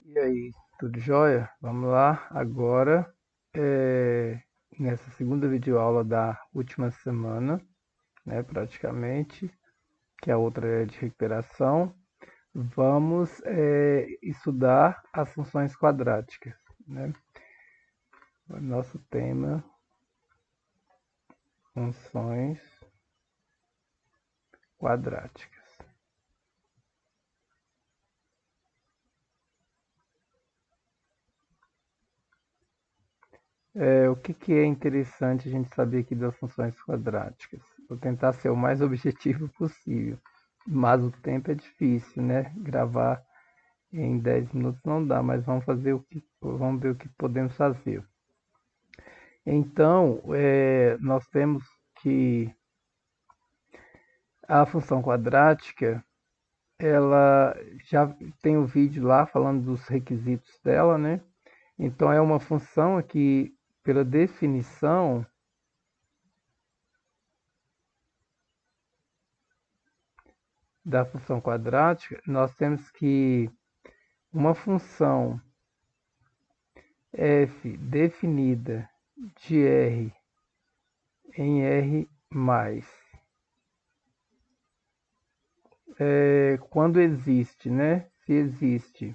E aí, tudo jóia? Vamos lá, agora, nessa segunda videoaula da última semana, né, praticamente, que a outra é de recuperação, vamos estudar as funções quadráticas, né? O nosso tema, funções quadráticas. O que é interessante a gente saber aqui das funções quadráticas? Vou tentar ser o mais objetivo possível, mas o tempo é difícil, né? Gravar em 10 minutos não dá, mas vamos ver o que podemos fazer. Então, nós temos que a função quadrática, ela já tem o vídeo lá falando dos requisitos dela, né? Então, é uma função que, pela definição da função quadrática, nós temos que uma função f definida de R em R mais, quando existe, né? Se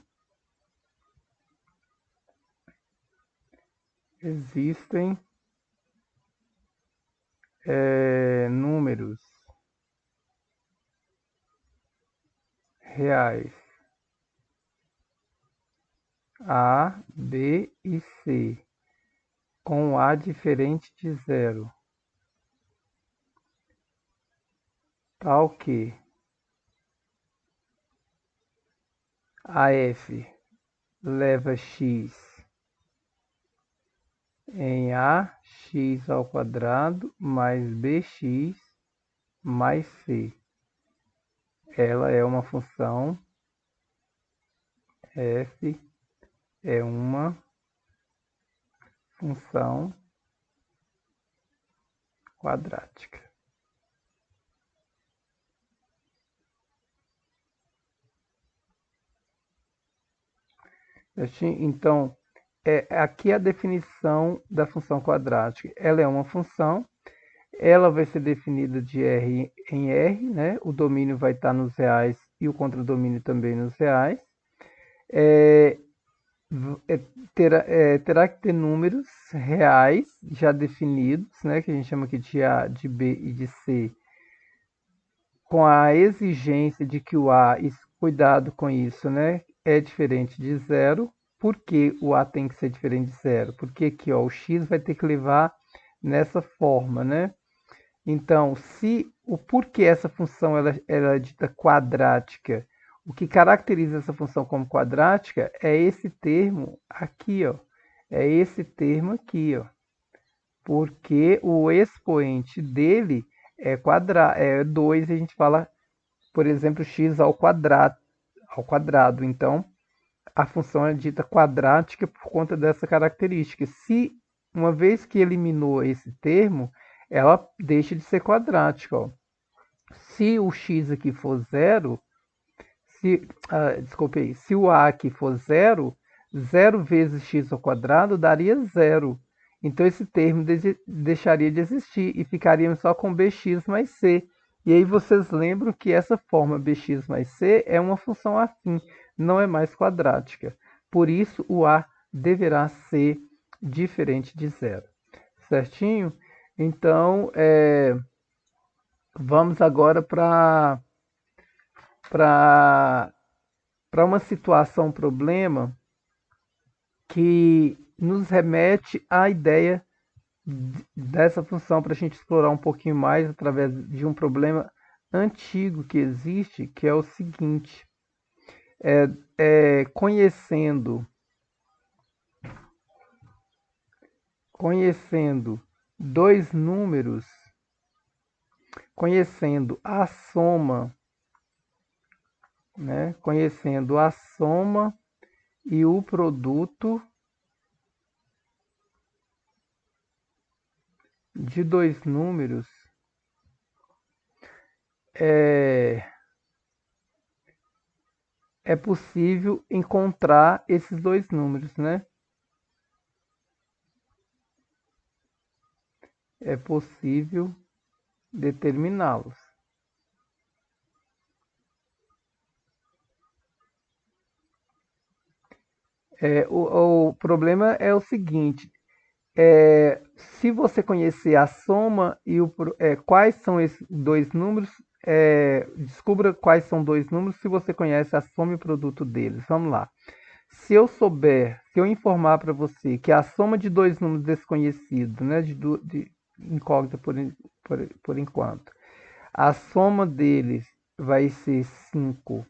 existem números reais A, B e C com A diferente de zero, tal que a f leva x em ax ao quadrado mais bx mais c. Ela é uma função, f é uma função quadrática. Então, aqui é a definição da função quadrática. Ela é uma função, ela vai ser definida de R em R, né? O domínio vai estar nos reais e o contradomínio também nos reais. É, terá que ter números reais já definidos, né? Que a gente chama aqui de A, de B e de C, com a exigência de que o A, cuidado com isso, né? É diferente de zero. Por que o A tem que ser diferente de zero? Porque aqui, ó, o X vai ter que levar nessa forma, né? Então, se o porquê essa função ela é dita quadrática, o que caracteriza essa função como quadrática é esse termo aqui, ó. É esse termo aqui, ó. Porque o expoente dele é 2, a gente fala, por exemplo, x ao quadrado. Então, a função é dita quadrática por conta dessa característica. Se uma vez que eliminou esse termo, ela deixa de ser quadrática. Ó. Se o x aqui for zero, desculpe aí, se o a aqui for zero, zero vezes x ao quadrado daria zero. Então esse termo deixaria de existir e ficaríamos só com bx mais c. E aí vocês lembram que essa forma bx mais c é uma função afim, não é mais quadrática. Por isso o a deverá ser diferente de zero. Certinho? Então, vamos agora para uma situação, um problema que nos remete à ideia dessa função para a gente explorar um pouquinho mais através de um problema antigo que existe, que é o seguinte: conhecendo dois números, conhecendo a soma, né? Conhecendo a soma e o produto de dois números, é, é possível encontrar esses dois números, né? É possível determiná-los. O problema é o seguinte: se você conhecer a soma e quais são esses dois números, descubra quais são dois números se você conhece a soma e o produto deles. Vamos lá. Se eu informar para você que a soma de dois números desconhecidos, né, de incógnita por enquanto, a soma deles vai ser 5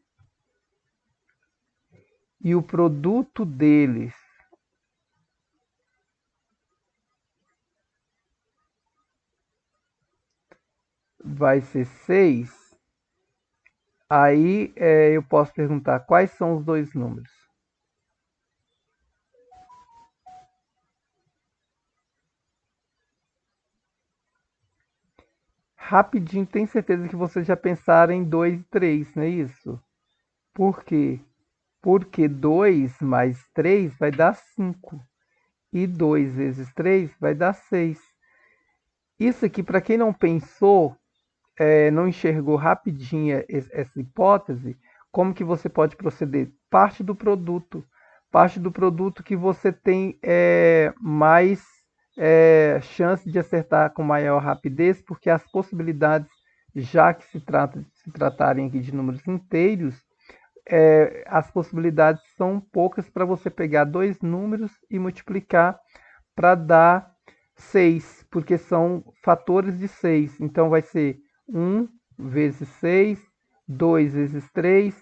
e o produto deles vai ser 6, aí eu posso perguntar quais são os dois números. Rapidinho, tem certeza que vocês já pensaram em 2 e 3, não é isso? Por quê? Porque 2 mais 3 vai dar 5. E 2 vezes 3 vai dar 6. Isso aqui, para quem não pensou, não enxergou rapidinho essa hipótese, como que você pode proceder? Parte do produto que você tem mais chance de acertar com maior rapidez, porque as possibilidades, já que se tratarem aqui de números inteiros, as possibilidades são poucas para você pegar dois números e multiplicar para dar 6, porque são fatores de 6. Então vai ser 1 vezes 6, 2 vezes 3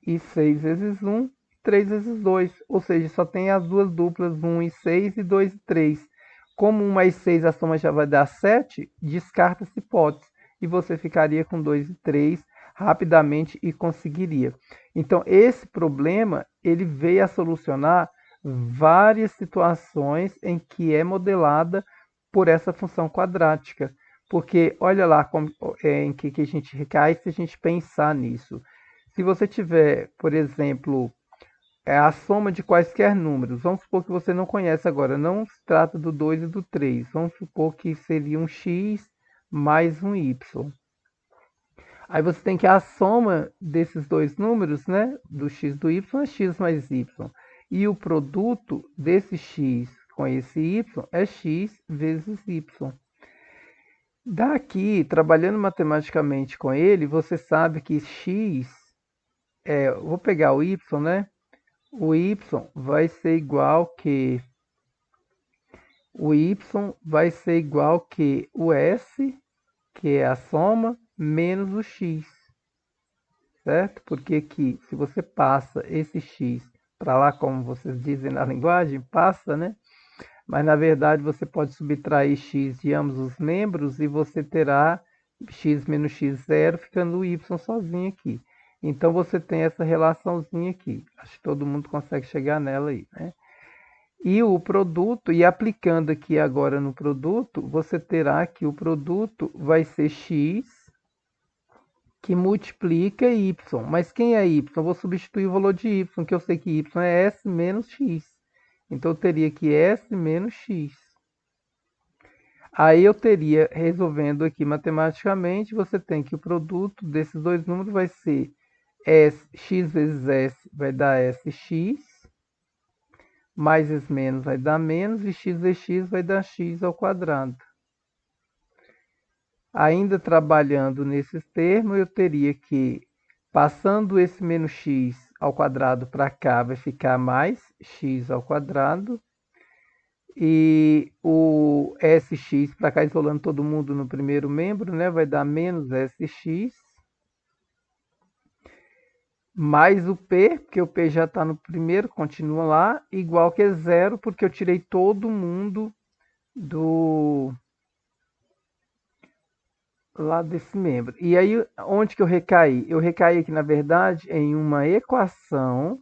e 6 vezes 1, 3 vezes 2. Ou seja, só tem as duas duplas 1 e 6 e 2 e 3. Como 1 mais 6 a soma já vai dar 7, descarta essa hipótese e você ficaria com 2 e 3 rapidamente e conseguiria. Então, esse problema ele veio a solucionar várias situações em que é modelada por essa função quadrática. Porque olha lá como, em que a gente recai se a gente pensar nisso. Se você tiver, por exemplo, a soma de quaisquer números, vamos supor que você não conhece agora, não se trata do 2 e do 3, vamos supor que seria um x mais um y. Aí você tem que a soma desses dois números, né, do x do y é x mais y. E o produto desse x com esse y é x vezes y. Daqui, trabalhando matematicamente com ele, você sabe que x, vou pegar o y, né? O y vai ser igual que o y vai ser igual que o s, que é a soma, menos o x, certo? Porque aqui, se você passa esse x para lá, como vocês dizem na linguagem, passa, né? Mas na verdade você pode subtrair x de ambos os membros e você terá x menos x zero, ficando o y sozinho aqui. Então você tem essa relaçãozinha aqui. Acho que todo mundo consegue chegar nela aí, né? E o produto, e aplicando aqui agora no produto, você terá que o produto vai ser x que multiplica y. Mas quem é y? Eu vou substituir o valor de y, que eu sei que y é s menos x. Então eu teria que s menos x. Aí eu teria, resolvendo aqui matematicamente, você tem que o produto desses dois números vai ser x vezes s vai dar sx, mais s menos vai dar menos, e x vezes x vai dar x ao quadrado. Ainda trabalhando nesses termos, eu teria que, passando esse menos x ao quadrado para cá, vai ficar mais x ao quadrado. E o sx para cá, isolando todo mundo no primeiro membro, né, vai dar menos sx. Mais o p, porque o p já está no primeiro, continua lá, igual que é zero, porque eu tirei todo mundo do lá desse membro. E aí, onde que eu recaí? Eu recaí aqui, na verdade, em uma equação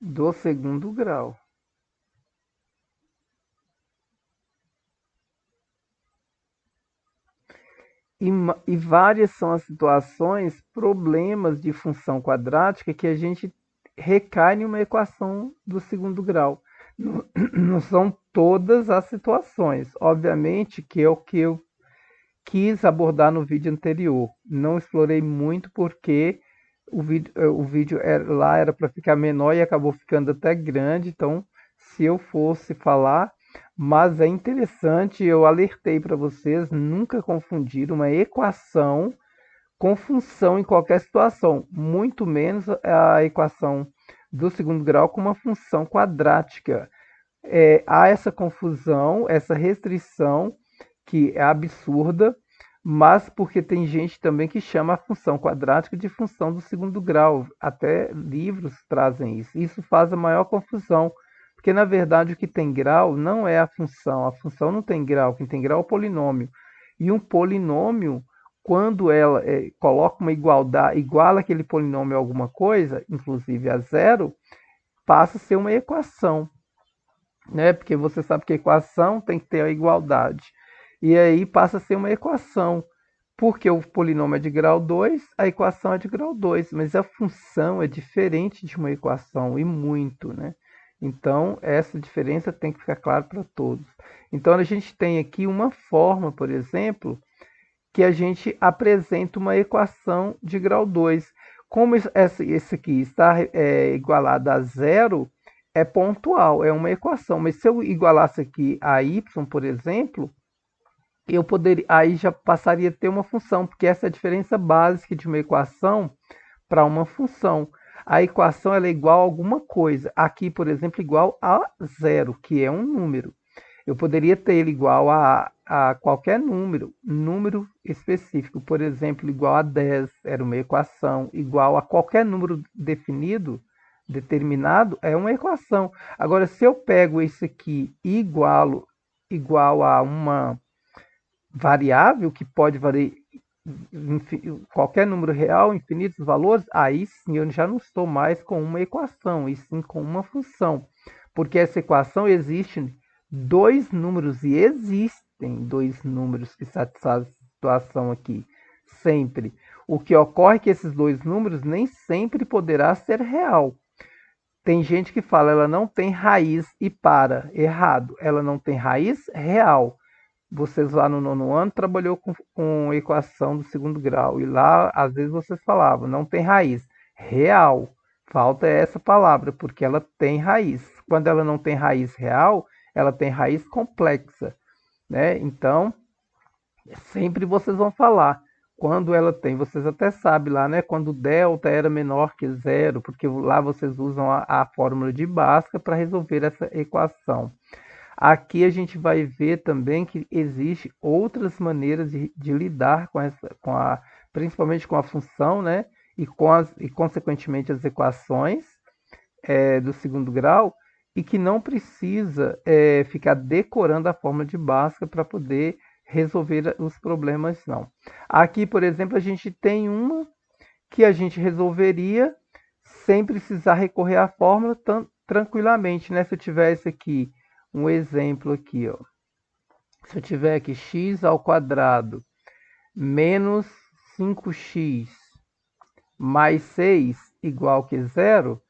do segundo grau. E várias são as situações, problemas de função quadrática que a gente recai em uma equação do segundo grau. Não, não são todas as situações. Obviamente que é o que eu quis abordar no vídeo anterior. Não explorei muito porque o vídeo lá era para ficar menor e acabou ficando até grande. Então, se eu fosse falar, mas é interessante, eu alertei para vocês nunca confundir uma equação com função em qualquer situação, muito menos a equação do segundo grau com uma função quadrática. Há essa confusão, essa restrição que é absurda, mas porque tem gente também que chama a função quadrática de função do segundo grau. Até livros trazem isso. Isso faz a maior confusão, porque na verdade o que tem grau não é a função não tem grau, quem tem grau é o polinômio. E um polinômio, quando ela coloca uma igualdade, iguala aquele polinômio a alguma coisa, inclusive a zero, passa a ser uma equação, né? Porque você sabe que a equação tem que ter a igualdade. E aí passa a ser uma equação. Porque o polinômio é de grau 2, a equação é de grau 2, mas a função é diferente de uma equação e muito, né? Então, essa diferença tem que ficar clara para todos. Então, a gente tem aqui uma forma, por exemplo, que a gente apresenta uma equação de grau 2. Como esse aqui está igualado a zero, é pontual, é uma equação. Mas se eu igualasse aqui a y, por exemplo, eu poderia, aí já passaria a ter uma função, porque essa é a diferença básica de uma equação para uma função. A equação ela é igual a alguma coisa. Aqui, por exemplo, igual a zero, que é um número. Eu poderia ter ele igual a qualquer número específico, por exemplo, igual a 10, era uma equação, igual a qualquer número definido, determinado, é uma equação. Agora, se eu pego esse aqui e igual a uma variável que pode variar qualquer número real, infinitos valores, aí sim eu já não estou mais com uma equação, e sim com uma função. Porque essa equação existe dois números, e existem dois números que satisfazem a situação aqui, sempre. O que ocorre é que esses dois números nem sempre poderá ser real. Tem gente que fala, ela não tem raiz e para. Errado, ela não tem raiz real. Vocês lá no nono ano trabalhou com equação do segundo grau, e lá às vezes vocês falavam, não tem raiz. Real, falta essa palavra, porque ela tem raiz. Quando ela não tem raiz real, ela tem raiz complexa, né? Então, sempre vocês vão falar. Quando ela tem, vocês até sabem lá, né? Quando delta era menor que zero, porque lá vocês usam a fórmula de Bhaskara para resolver essa equação. Aqui a gente vai ver também que existe outras maneiras de lidar com principalmente com a função, né? E consequentemente as equações do segundo grau, e que não precisa ficar decorando a fórmula de Bhaskara para poder resolver os problemas, não. Aqui, por exemplo, a gente tem uma que a gente resolveria sem precisar recorrer à fórmula tranquilamente, né? Se eu tivesse aqui um exemplo aqui, ó. Se eu tiver aqui x ao quadrado menos 5x mais 6 igual que zero,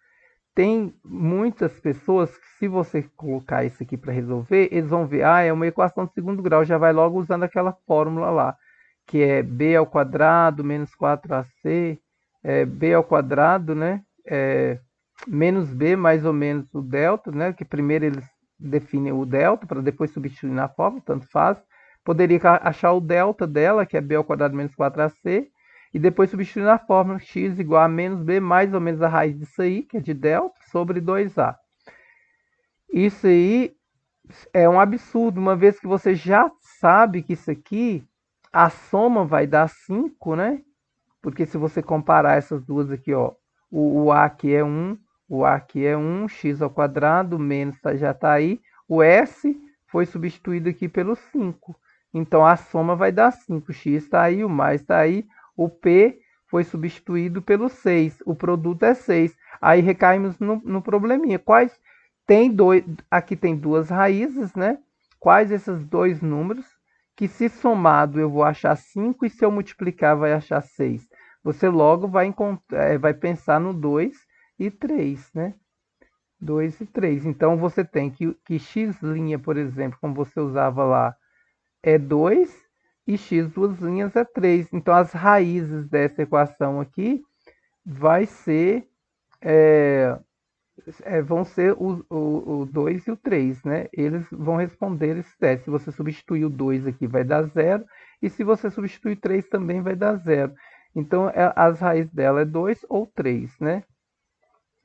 tem muitas pessoas que, se você colocar isso aqui para resolver, eles vão ver, é uma equação de segundo grau, já vai logo usando aquela fórmula lá, que é b ao quadrado menos 4ac, b ao quadrado, né? Menos b mais ou menos o delta, né? Que primeiro eles definem o delta para depois substituir na fórmula, tanto faz. Poderia achar o delta dela, que é b ao quadrado menos 4ac, e depois substituir na fórmula x igual a menos b mais ou menos a raiz disso aí, que é de delta, sobre 2a. Isso aí é um absurdo, uma vez que você já sabe que isso aqui, a soma vai dar 5, né? Porque se você comparar essas duas aqui, ó, o a aqui é 1, o a aqui é 1, x ao quadrado, menos já está aí, o s foi substituído aqui pelo 5. Então a soma vai dar 5, x está aí, o mais está aí, o P foi substituído pelo 6. O produto é 6. Aí recaímos no probleminha. Aqui tem duas raízes, né? Quais esses dois números que se somado eu vou achar 5 e se eu multiplicar vai achar 6. Você logo vai pensar no 2 e 3, né? 2 e 3. Então você tem que x', por exemplo, como você usava lá, é 2 e x duas linhas é 3. Então as raízes dessa equação aqui vai ser, é, vão ser o 2 e o 3, né? Eles vão responder esse teste. Se você substituir o 2 aqui, vai dar 0. E se você substituir 3 também vai dar 0. Então, as raízes dela é 2 ou 3, né?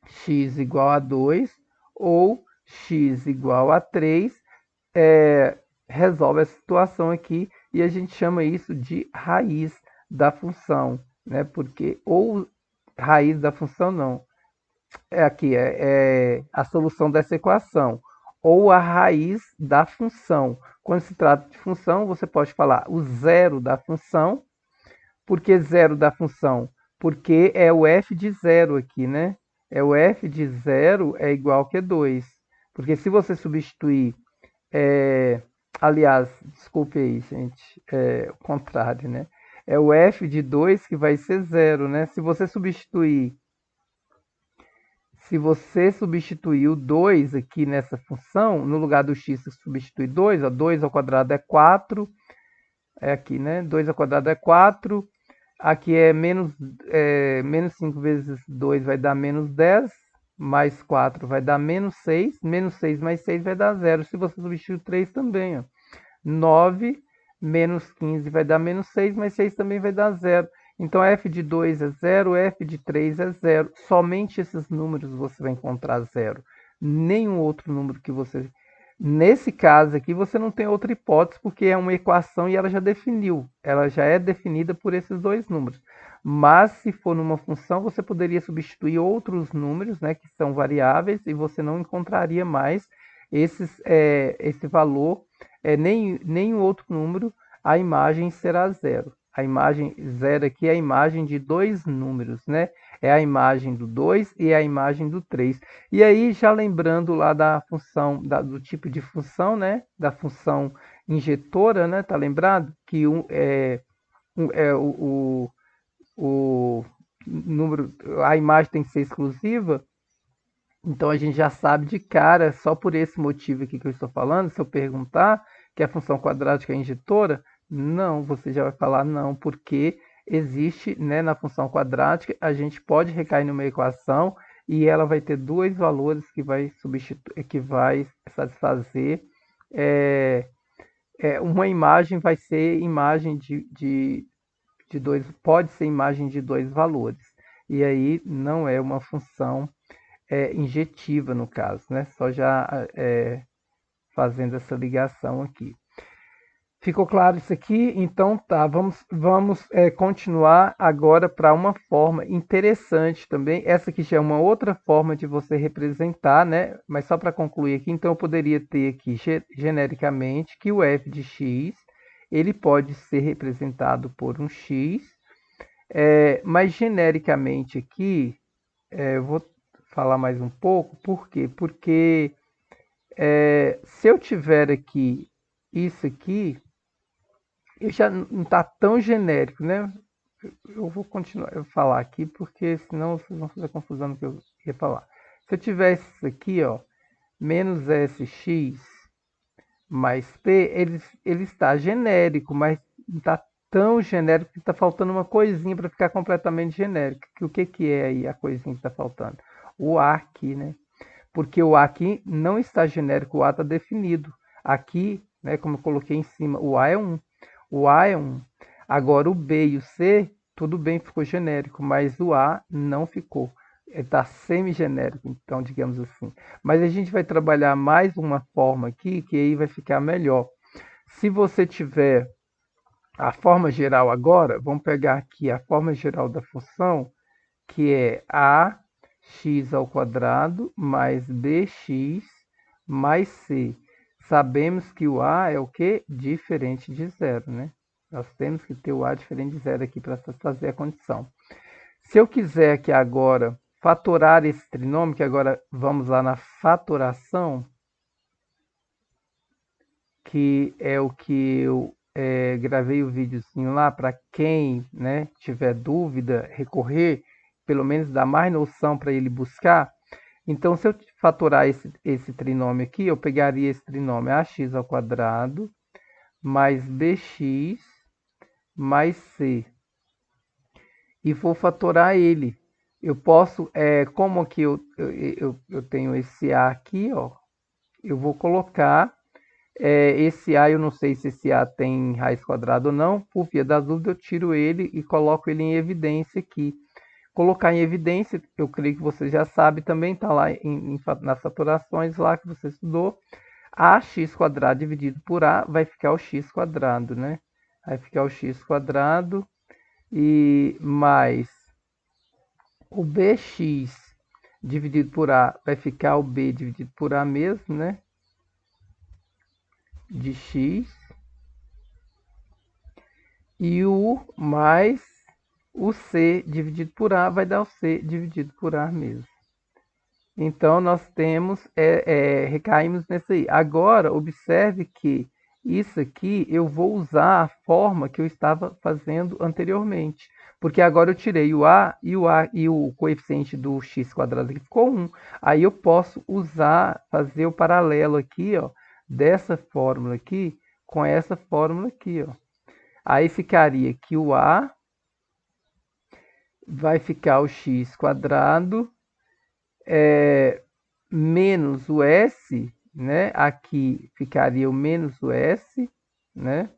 X igual a 2 ou x igual a 3, resolve a situação aqui e a gente chama isso de raiz da função, né? Porque, ou raiz da função não, é a solução dessa equação, ou a raiz da função. Quando se trata de função, você pode falar o zero da função. Por que zero da função? Porque é o f de zero aqui, né? É o f de zero é igual que 2. Porque se você substituir, aliás, desculpe aí, gente, é o contrário, né? É o f de 2 que vai ser zero, né? Se você substituir o 2 aqui nessa função, no lugar do x, você substitui 2, ó, 2 ao quadrado é 4, é aqui, né? 2 ao quadrado é 4, aqui menos 5 vezes 2 vai dar menos 10, mais 4 vai dar menos 6 mais 6 vai dar 0. Se você substituir 3 também, ó. 9 menos 15 vai dar menos 6, mais 6 também vai dar 0. Então, f de 2 é 0, f de 3 é 0. Somente esses números você vai encontrar 0. Nenhum outro número que você... Nesse caso aqui, você não tem outra hipótese, porque é uma equação e ela já definiu. Ela já é definida por esses dois números. Mas, se for numa função, você poderia substituir outros números, né, que são variáveis, e você não encontraria mais esse valor, nenhum outro número, a imagem será zero. A imagem zero aqui é a imagem de dois números, né? É a imagem do 2 e a imagem do 3. E aí, já lembrando lá da função, do tipo de função, né? Da função injetora, né? Tá lembrado? Que o número, a imagem tem que ser exclusiva. Então a gente já sabe de cara, só por esse motivo aqui que eu estou falando, se eu perguntar que a função quadrática é injetora, não, você já vai falar não, porque existe, né, na função quadrática, a gente pode recair numa equação e ela vai ter dois valores que vai satisfazer. Uma imagem vai ser imagem de dois, pode ser imagem de dois valores. E aí não é uma função injetiva, no caso, né? Só já fazendo essa ligação aqui. Ficou claro isso aqui? Então tá, vamos continuar agora para uma forma interessante também. Essa aqui já é uma outra forma de você representar, né? Mas só para concluir aqui, então eu poderia ter aqui genericamente que o f de x ele pode ser representado por um x, mas genericamente aqui, eu vou falar mais um pouco, por quê? Porque se eu tiver aqui isso aqui, eu já não está tão genérico, né? Eu vou continuar a falar aqui, porque senão vocês vão fazer confusão no que eu ia falar. Se eu tivesse isso aqui, ó, menos sx mais p, ele está genérico, mas não está tão genérico que está faltando uma coisinha para ficar completamente genérico. O que é aí a coisinha que está faltando? O A aqui, né? Porque o A aqui não está genérico, o A está definido. Aqui, né, como eu coloquei em cima, o A é 1. O A é 1. Agora o B e o C, tudo bem, ficou genérico, mas o A não ficou. Ele está semi-genérico, então, digamos assim. Mas a gente vai trabalhar mais uma forma aqui, que aí vai ficar melhor. Se você tiver a forma geral agora, vamos pegar aqui a forma geral da função, que é ax ao quadrado mais bx mais c. Sabemos que o a é o que? Diferente de zero, né? Nós temos que ter o a diferente de zero aqui para fazer a condição. Se eu quiser aqui agora fatorar esse trinômio, que agora vamos lá na fatoração, que é o que eu gravei o videozinho lá para quem, né, tiver dúvida, recorrer, pelo menos dar mais noção para ele buscar. Então, se eu fatorar esse trinômio aqui, eu pegaria esse trinômio ax ao quadrado mais bx mais c e vou fatorar ele. Eu posso, como aqui eu tenho esse a aqui, ó, eu vou colocar esse a, eu não sei se esse a tem raiz quadrada ou não, por via das dúvidas eu tiro ele e coloco ele em evidência aqui. Colocar em evidência, eu creio que você já sabe também, está lá nas faturações lá que você estudou, ax quadrado dividido por a vai ficar o x quadrado, né? Vai ficar o x quadrado e mais o bx dividido por a vai ficar o b dividido por a mesmo, né? De x e o mais o c dividido por a vai dar o c dividido por a mesmo. Então, nós temos, recaímos nessa aí. Agora, observe que isso aqui eu vou usar a forma que eu estava fazendo anteriormente. Porque agora eu tirei o a e o coeficiente do x quadrado aqui ficou 1. Aí eu posso usar, fazer o paralelo aqui, ó, dessa fórmula aqui com essa fórmula aqui, ó. Aí ficaria que o a vai ficar o x quadrado menos o S, né? Aqui ficaria o menos o S, né?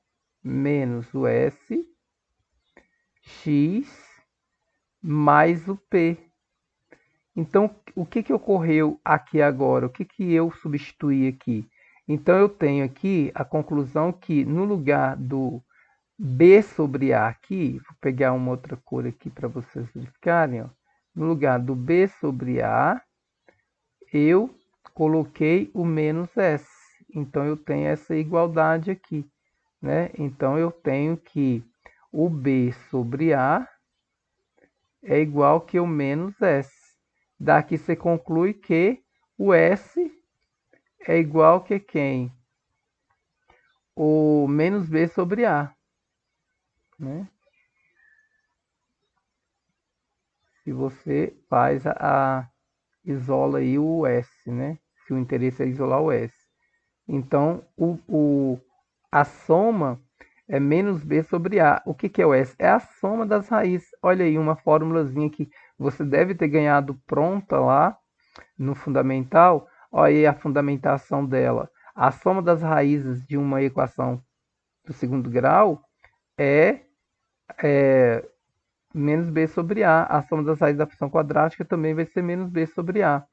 Menos o S, X mais o P. Então, o que ocorreu aqui agora? O que eu substituí aqui? Então, eu tenho aqui a conclusão que no lugar do B sobre A aqui, vou pegar uma outra cor aqui para vocês verificarem, ó. No lugar do B sobre A, eu coloquei o menos S. Então, eu tenho essa igualdade aqui, né? Então, eu tenho que o B sobre A é igual que o menos S. Daqui você conclui que o S é igual que quem? O menos B sobre A, né? Se você faz isola aí o S, né? Se o interesse é isolar o S. Então, a soma é menos B sobre A. O que é o S? É a soma das raízes. Olha aí, uma formulazinha que você deve ter ganhado pronta lá no fundamental. Olha aí a fundamentação dela. A soma das raízes de uma equação do segundo grau é menos B sobre A. A soma das raízes da função quadrática também vai ser menos B sobre A.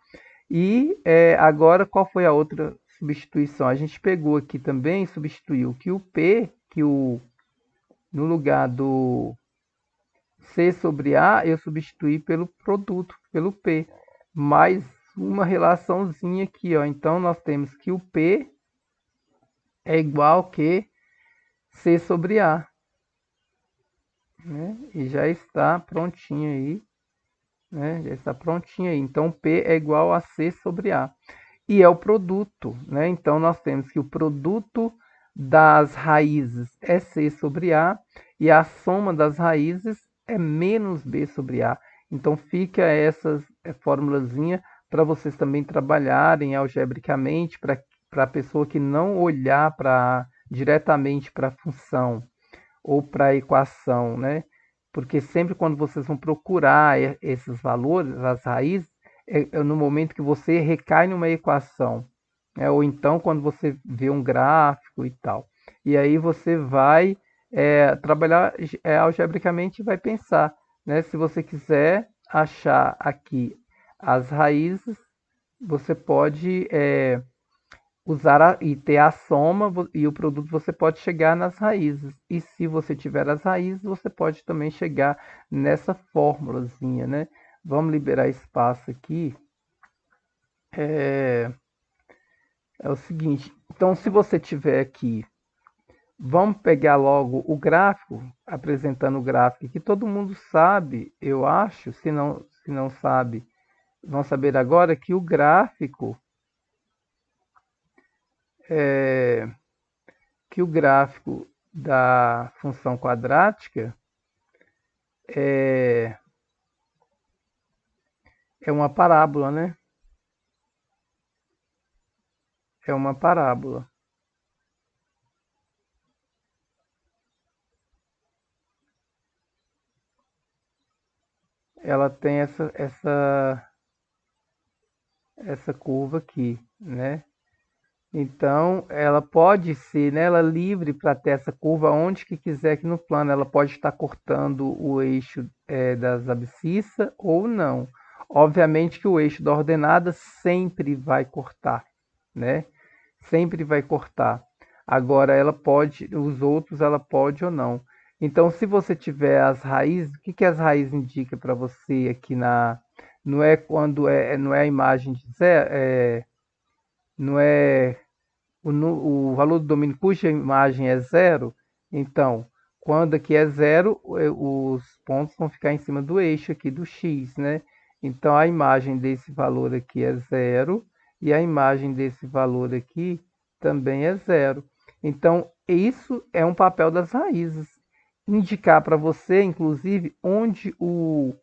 E agora, qual foi a outra substituição? A gente pegou aqui também, substituiu que o P, no lugar do C sobre A, eu substituí pelo produto, pelo P. Mais uma relaçãozinha aqui, ó. Então, nós temos que o P é igual que C sobre A, né? E já está prontinho aí, né? Já está prontinho aí. Então, P é igual a C sobre A. E é o produto, né? Então, nós temos que o produto das raízes é C sobre A e a soma das raízes é menos B sobre A. Então, fica essa formulazinha para vocês também trabalharem algebricamente, para a pessoa que não olhar diretamente para a função ou para a equação, né? Porque sempre quando vocês vão procurar esses valores, as raízes, é no momento que você recai numa equação, né? Ou então quando você vê um gráfico e tal. E aí você vai trabalhar algebricamente e vai pensar, né? Se você quiser achar aqui as raízes, você pode usar e ter a soma e o produto você pode chegar nas raízes. E se você tiver as raízes, você pode também chegar nessa fórmulazinha, né? Vamos liberar espaço aqui. É o seguinte, então se você tiver aqui, vamos pegar logo o gráfico, apresentando o gráfico, que todo mundo sabe, eu acho, se não sabe, vão saber agora que o gráfico que o gráfico da função quadrática é, é uma parábola, né? É uma parábola. Ela tem essa curva aqui, né? Então, ela pode ser, né, ela é livre para ter essa curva onde que quiser aqui no plano. Ela pode estar cortando o eixo das abscissas ou não. Obviamente que o eixo da ordenada sempre vai cortar, né? Sempre vai cortar. Agora, ela pode, os outros ela pode ou não. Então, se você tiver as raízes, o que que as raízes indicam para você aqui na. Não é quando não é a imagem de zero, não é o valor do domínio cuja imagem é zero, então, quando aqui é zero, os pontos vão ficar em cima do eixo aqui do x, né? Então, a imagem desse valor aqui é zero e a imagem desse valor aqui também é zero. Então, isso é um papel das raízes. Indicar para você, inclusive, onde o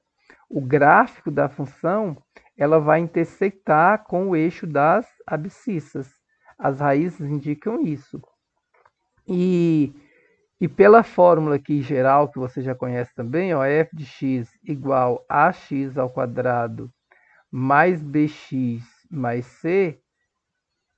gráfico da função ela vai intersectar com o eixo das abscissas. As raízes indicam isso. E, e pela fórmula aqui geral, que você já conhece também, ó, f de x igual a x ao quadrado mais bx mais c,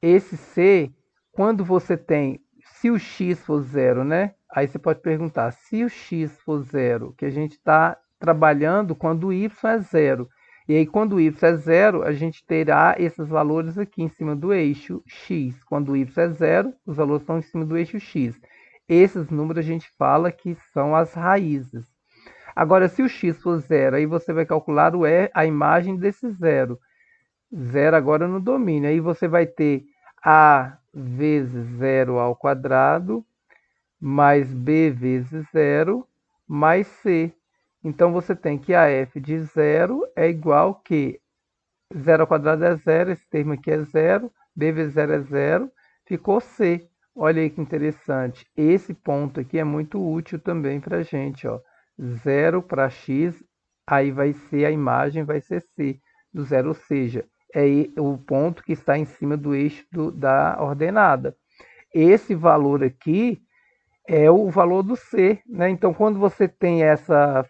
esse c, quando você tem, se o x for zero, né? Aí você pode perguntar, se o x for zero, que a gente está trabalhando quando o y é zero. E aí, quando o y é zero, a gente terá esses valores aqui em cima do eixo x. Quando o y é zero, os valores estão em cima do eixo x. Esses números a gente fala que são as raízes. Agora, se o x for zero, aí você vai calcular a imagem desse zero. Zero agora no domínio. Aí você vai ter a vezes zero ao quadrado mais b vezes zero mais c. Então você tem que a f de zero é igual que zero ao quadrado é zero, esse termo aqui é zero, b vezes zero é zero, ficou c. Olha aí que interessante. Esse ponto aqui é muito útil também para a gente. Ó. Zero para x, aí vai ser a imagem, vai ser c do zero, ou seja, é o ponto que está em cima do eixo da ordenada. Esse valor aqui é o valor do C, né? Então, quando você tem essa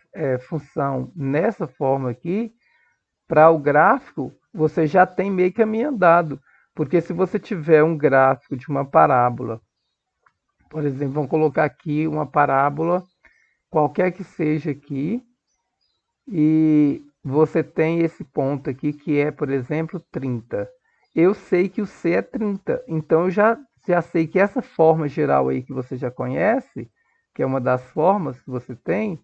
função nessa forma aqui, para o gráfico, você já tem meio caminho andado. Porque se você tiver um gráfico de uma parábola, por exemplo, vamos colocar aqui uma parábola, qualquer que seja aqui, e você tem esse ponto aqui que é, por exemplo, 30. Eu sei que o C é 30, então eu já sei que essa forma geral aí que você já conhece, que é uma das formas que você tem,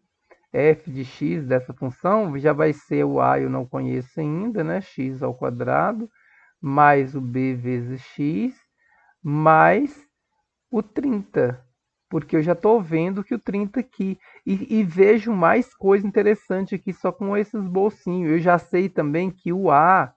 f de x dessa função, já vai ser o a, eu não conheço ainda, né? X ao quadrado, mais o b vezes x, mais o 30, porque eu já estou vendo que o 30 aqui. E vejo mais coisa interessante aqui só com esses bolsinhos. Eu já sei também que o A,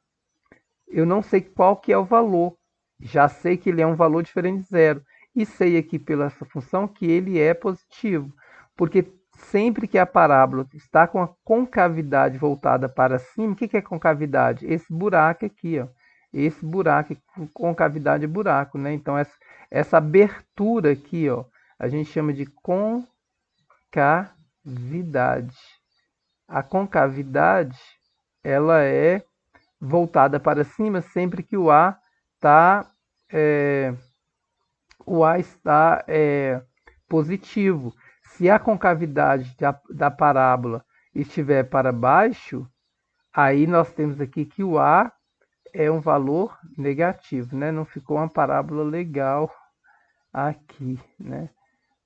eu não sei qual que é o valor. Já sei que ele é um valor diferente de zero. E sei aqui pela essa função que ele é positivo. Porque sempre que a parábola está com a concavidade voltada para cima, o que é concavidade? Esse buraco aqui, ó. Esse buraco, concavidade é buraco, né? Então, essa abertura aqui, ó, a gente chama de concavidade. A concavidade, ela é voltada para cima sempre que tá, é, o A está positivo. Se a concavidade da parábola estiver para baixo, aí nós temos aqui que o A é um valor negativo, né? Não ficou uma parábola legal aqui, né?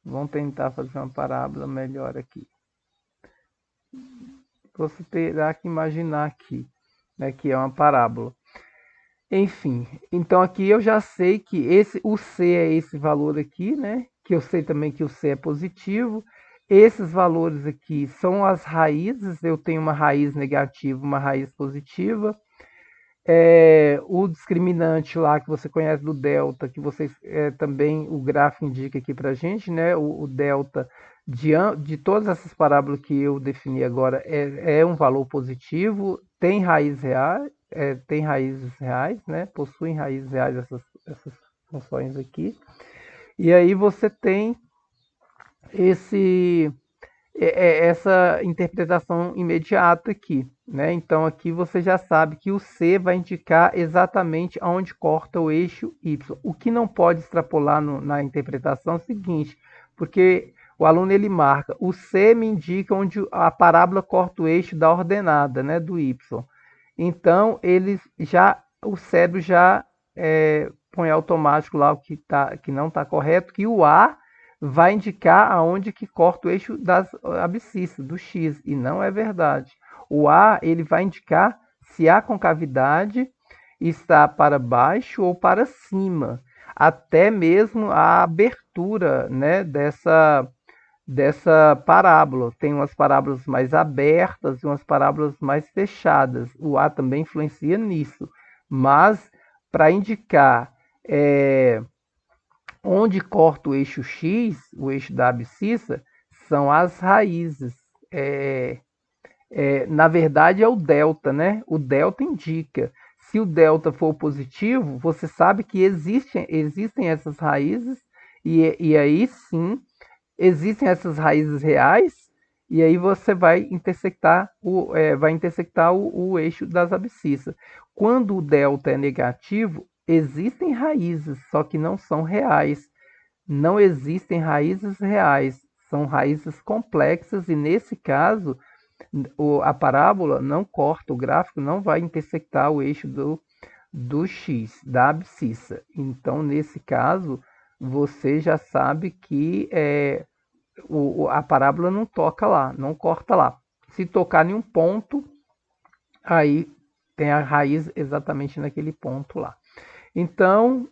Vamos tentar fazer uma parábola melhor aqui. Você terá que imaginar aqui, né, que é uma parábola. Enfim, então aqui eu já sei que o C é esse valor aqui, né? Que eu sei também que o C é positivo. Esses valores aqui são as raízes. Eu tenho uma raiz negativa, uma raiz positiva. O discriminante lá que você conhece do delta, que vocês também o gráfico indica aqui para a gente, né? O delta de todas essas parábolas que eu defini agora é um valor positivo, tem raízes reais, né? Possuem raízes reais essas funções aqui. E aí você tem esse essa interpretação imediata aqui, né? Então aqui você já sabe que o C vai indicar exatamente aonde corta o eixo Y. O que não pode extrapolar na interpretação é o seguinte, porque o aluno ele marca, o C me indica onde a parábola corta o eixo da ordenada, né, do Y. Então o cérebro já põe automático lá que não está correto, que o A vai indicar aonde que corta o eixo das abscissas, do X, e não é verdade. O A, ele vai indicar se a concavidade está para baixo ou para cima, até mesmo a abertura, né, dessa parábola. Tem umas parábolas mais abertas e umas parábolas mais fechadas. O A também influencia nisso, mas para indicar onde corta o eixo X, o eixo da abscissa, são as raízes. Na verdade, é o delta, né? O delta indica. Se o delta for positivo, você sabe que existem essas raízes, e aí sim, existem essas raízes reais, e aí você vai intersectar o eixo das abscissas. Quando o delta é negativo, existem raízes, só que não são reais. Não existem raízes reais, são raízes complexas, e nesse caso, a parábola não corta, o gráfico não vai intersectar o eixo do X, da abscissa. Então, nesse caso, você já sabe que a parábola não toca lá, não corta lá. Se tocar em um ponto, aí tem a raiz exatamente naquele ponto lá. Então,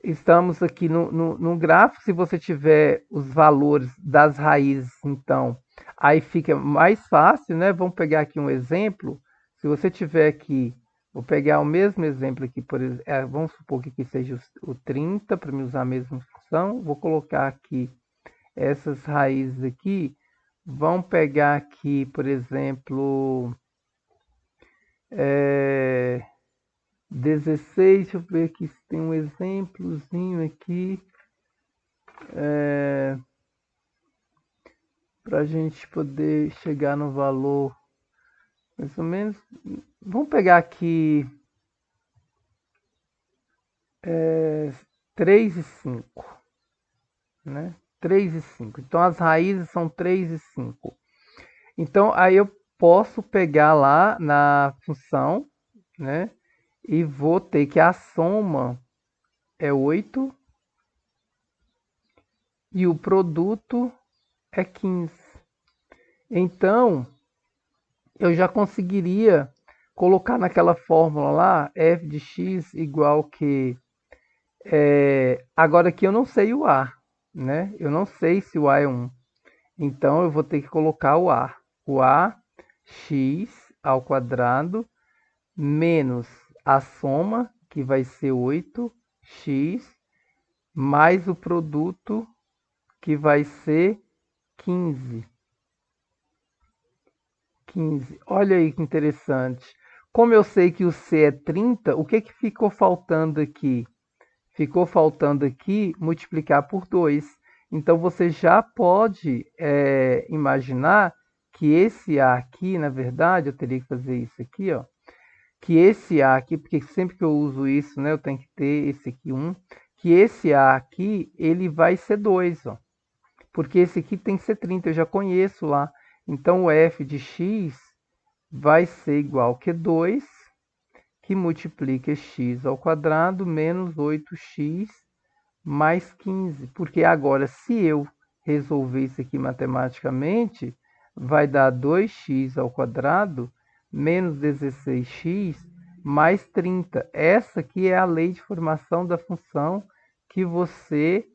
estamos aqui no gráfico. Se você tiver os valores das raízes, então, aí fica mais fácil, né? Vamos pegar aqui um exemplo. Se você tiver aqui, vou pegar o mesmo exemplo aqui, vamos supor que aqui seja o 30, para me usar a mesma função. Vou colocar aqui essas raízes aqui. Vamos pegar aqui, por exemplo, 16, deixa eu ver aqui se tem um exemplozinho aqui, para a gente poder chegar no valor mais ou menos. Vamos pegar aqui 3 e 5, né? 3 e 5. Então as raízes são 3 e 5. Então aí eu posso pegar lá na função, né? E vou ter que a soma é 8 e o produto é 15. Então, eu já conseguiria colocar naquela fórmula lá, f de x igual que... agora aqui eu não sei o a, né? Eu não sei se o a é 1. Então, eu vou ter que colocar o a. O a, x ao quadrado, menos a soma, que vai ser 8x, mais o produto, que vai ser 15. 15. Olha aí que interessante. Como eu sei que o C é 30, o que ficou faltando aqui? Ficou faltando aqui multiplicar por 2. Então você já pode imaginar que esse A aqui, na verdade, eu teria que fazer isso aqui, ó. Que esse A aqui, porque sempre que eu uso isso, né, eu tenho que ter esse aqui 1. Que esse A aqui, ele vai ser 2, ó. Porque esse aqui tem que ser 30, eu já conheço lá. Então o f de x vai ser igual que 2, que multiplica x ao quadrado menos 8x mais 15. Porque agora, se eu resolver isso aqui matematicamente, vai dar 2x ao quadrado menos 16x mais 30. Essa aqui é a lei de formação da função que você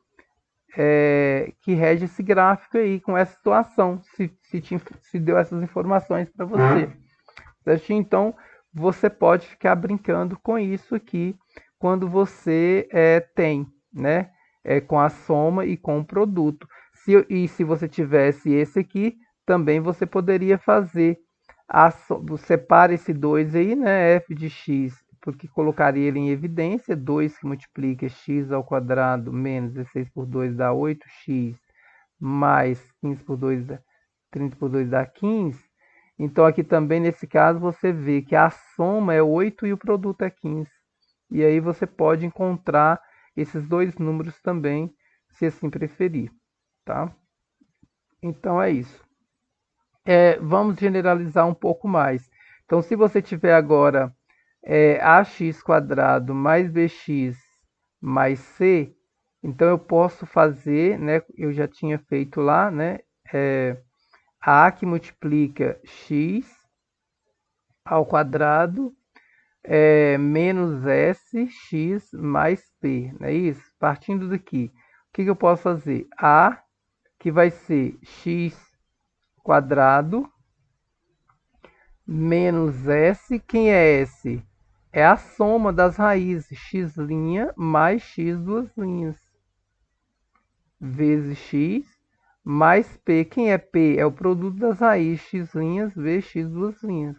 que rege esse gráfico aí com essa situação, se deu essas informações para você. Certinho? Então, você pode ficar brincando com isso aqui quando você tem, né? Com a soma e com o produto. E se você tivesse esse aqui, também você poderia fazer. Separa esse 2 aí, né? F de x, porque colocaria ele em evidência. 2 que multiplica x ao quadrado menos 16 por 2 dá 8x, mais 15 por 2 dá 30 por 2 dá 15. Então, aqui também, nesse caso, você vê que a soma é 8 e o produto é 15. E aí você pode encontrar esses dois números também, se assim preferir, tá? Então, é isso. Vamos generalizar um pouco mais. Então, se você tiver agora ax quadrado mais bx mais c, então eu posso fazer, né? Eu já tinha feito lá, né? A que multiplica x ao quadrado menos sx mais p, não é isso? Partindo daqui, o que eu posso fazer? A, que vai ser x quadrado menos s, quem é s? É a soma das raízes, x' mais x duas linhas, vezes x, mais p. Quem é p? É o produto das raízes, x' vezes x duas linhas.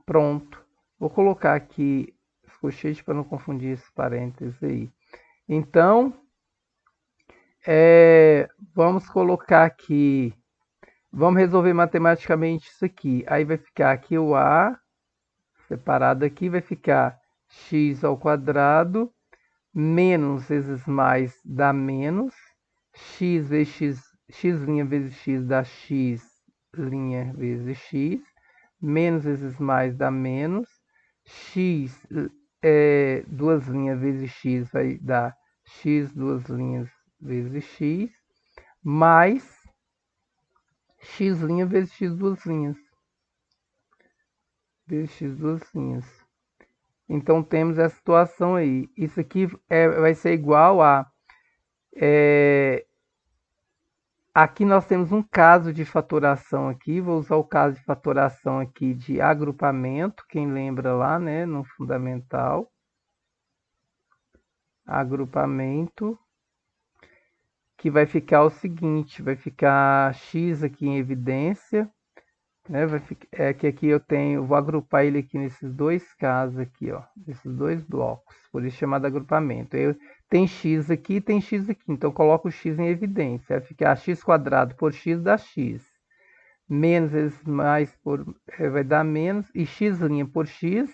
Pronto. Vou colocar aqui os colchetes para não confundir esses parênteses aí. Então, vamos colocar aqui, vamos resolver matematicamente isso aqui. Aí vai ficar aqui o A, separado aqui, vai ficar x ao quadrado, menos vezes mais dá menos, x vezes x' vezes x dá x' vezes x, menos vezes mais dá menos, x duas linhas vezes x vai dar x duas linhas vezes x, mais x' vezes x duas linhas, vezes x duas linhas. Então temos essa situação aí. Isso aqui vai ser igual a... aqui nós temos um caso de fatoração aqui. Vou usar o caso de fatoração aqui de agrupamento. Quem lembra lá, né, no fundamental. Agrupamento. Que vai ficar o seguinte, vai ficar x aqui em evidência, né? Que aqui eu tenho, vou agrupar ele aqui nesses dois casos aqui, ó, nesses dois blocos, por isso chamado agrupamento. Tem x aqui, tem x aqui, então eu coloco o x em evidência, vai ficar x quadrado por x dá x, menos vezes mais vai dar menos, e x' por x,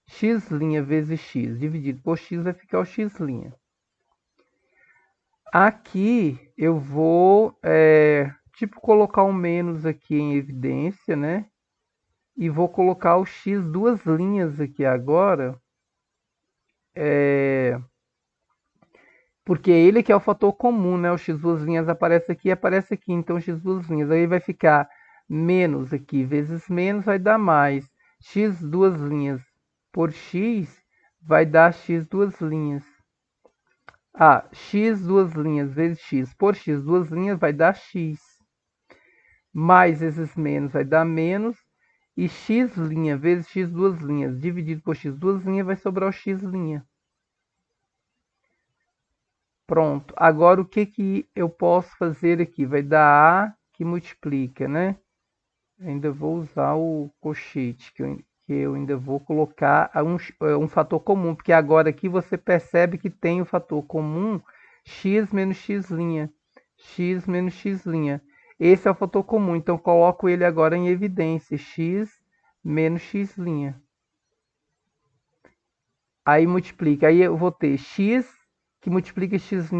x' vezes x, dividido por x vai ficar o x'. Aqui eu vou, tipo, colocar um menos aqui em evidência, né? E vou colocar o x duas linhas aqui agora, porque ele que é o fator comum, né? O x duas linhas aparece aqui e aparece aqui, então x duas linhas. Aí vai ficar menos aqui vezes menos vai dar mais. X duas linhas por x vai dar x duas linhas. X duas linhas vezes x por x duas linhas vai dar x. Mais vezes menos vai dar menos. E x' vezes x duas linhas dividido por x duas linhas vai sobrar o x'. Pronto. Agora o que eu posso fazer aqui? Vai dar A que multiplica, né? Ainda vou usar o colchete, que eu ainda vou colocar um fator comum, porque agora aqui você percebe que tem o fator comum x menos x', x menos x'. Esse é o fator comum, então coloco ele agora em evidência, x menos x'. Aí multiplica, aí eu vou ter x que multiplica x',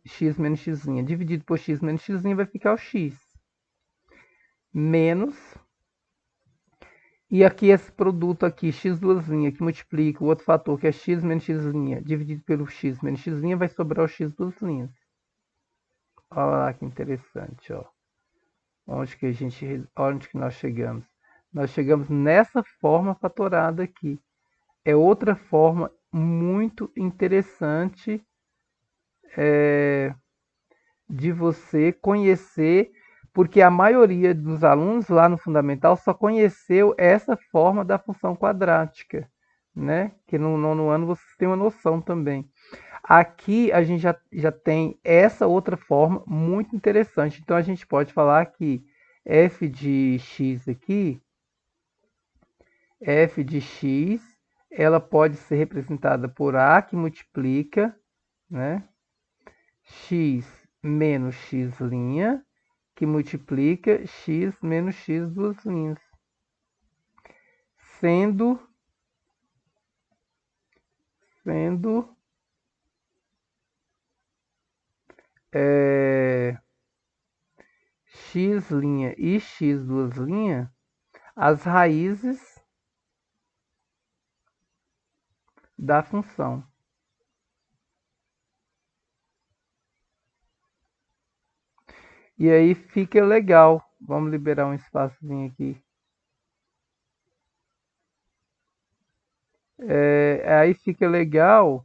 x menos x', dividido por x menos x' vai ficar o x. Menos... E aqui esse produto aqui, x duas linhas, que multiplica o outro fator, que é x menos x', dividido pelo x menos x', vai sobrar o x duas linhas. Olha lá que interessante, ó. Onde que nós chegamos? Nós chegamos nessa forma fatorada aqui. É outra forma muito interessante de você conhecer, porque a maioria dos alunos lá no fundamental só conheceu essa forma da função quadrática, né? Que no nono ano vocês têm uma noção também. Aqui a gente já tem essa outra forma muito interessante. Então a gente pode falar que f de x aqui, f de x, ela pode ser representada por a que multiplica, né? X menos x', que multiplica x menos x duas linhas. Sendo x' e x duas linhas as raízes da função. E aí fica legal. Vamos liberar um espaçozinho aqui. Aí fica legal.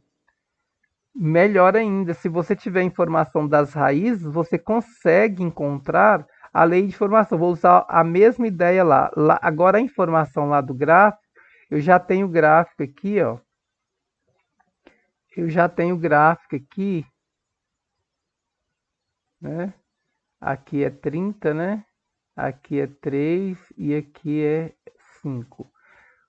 Melhor ainda, se você tiver informação das raízes, você consegue encontrar a lei de formação. Vou usar a mesma ideia lá. Agora a informação lá do gráfico, eu já tenho o gráfico aqui, ó. Eu já tenho o gráfico aqui, né? Aqui é 30, né? Aqui é 3 e aqui é 5.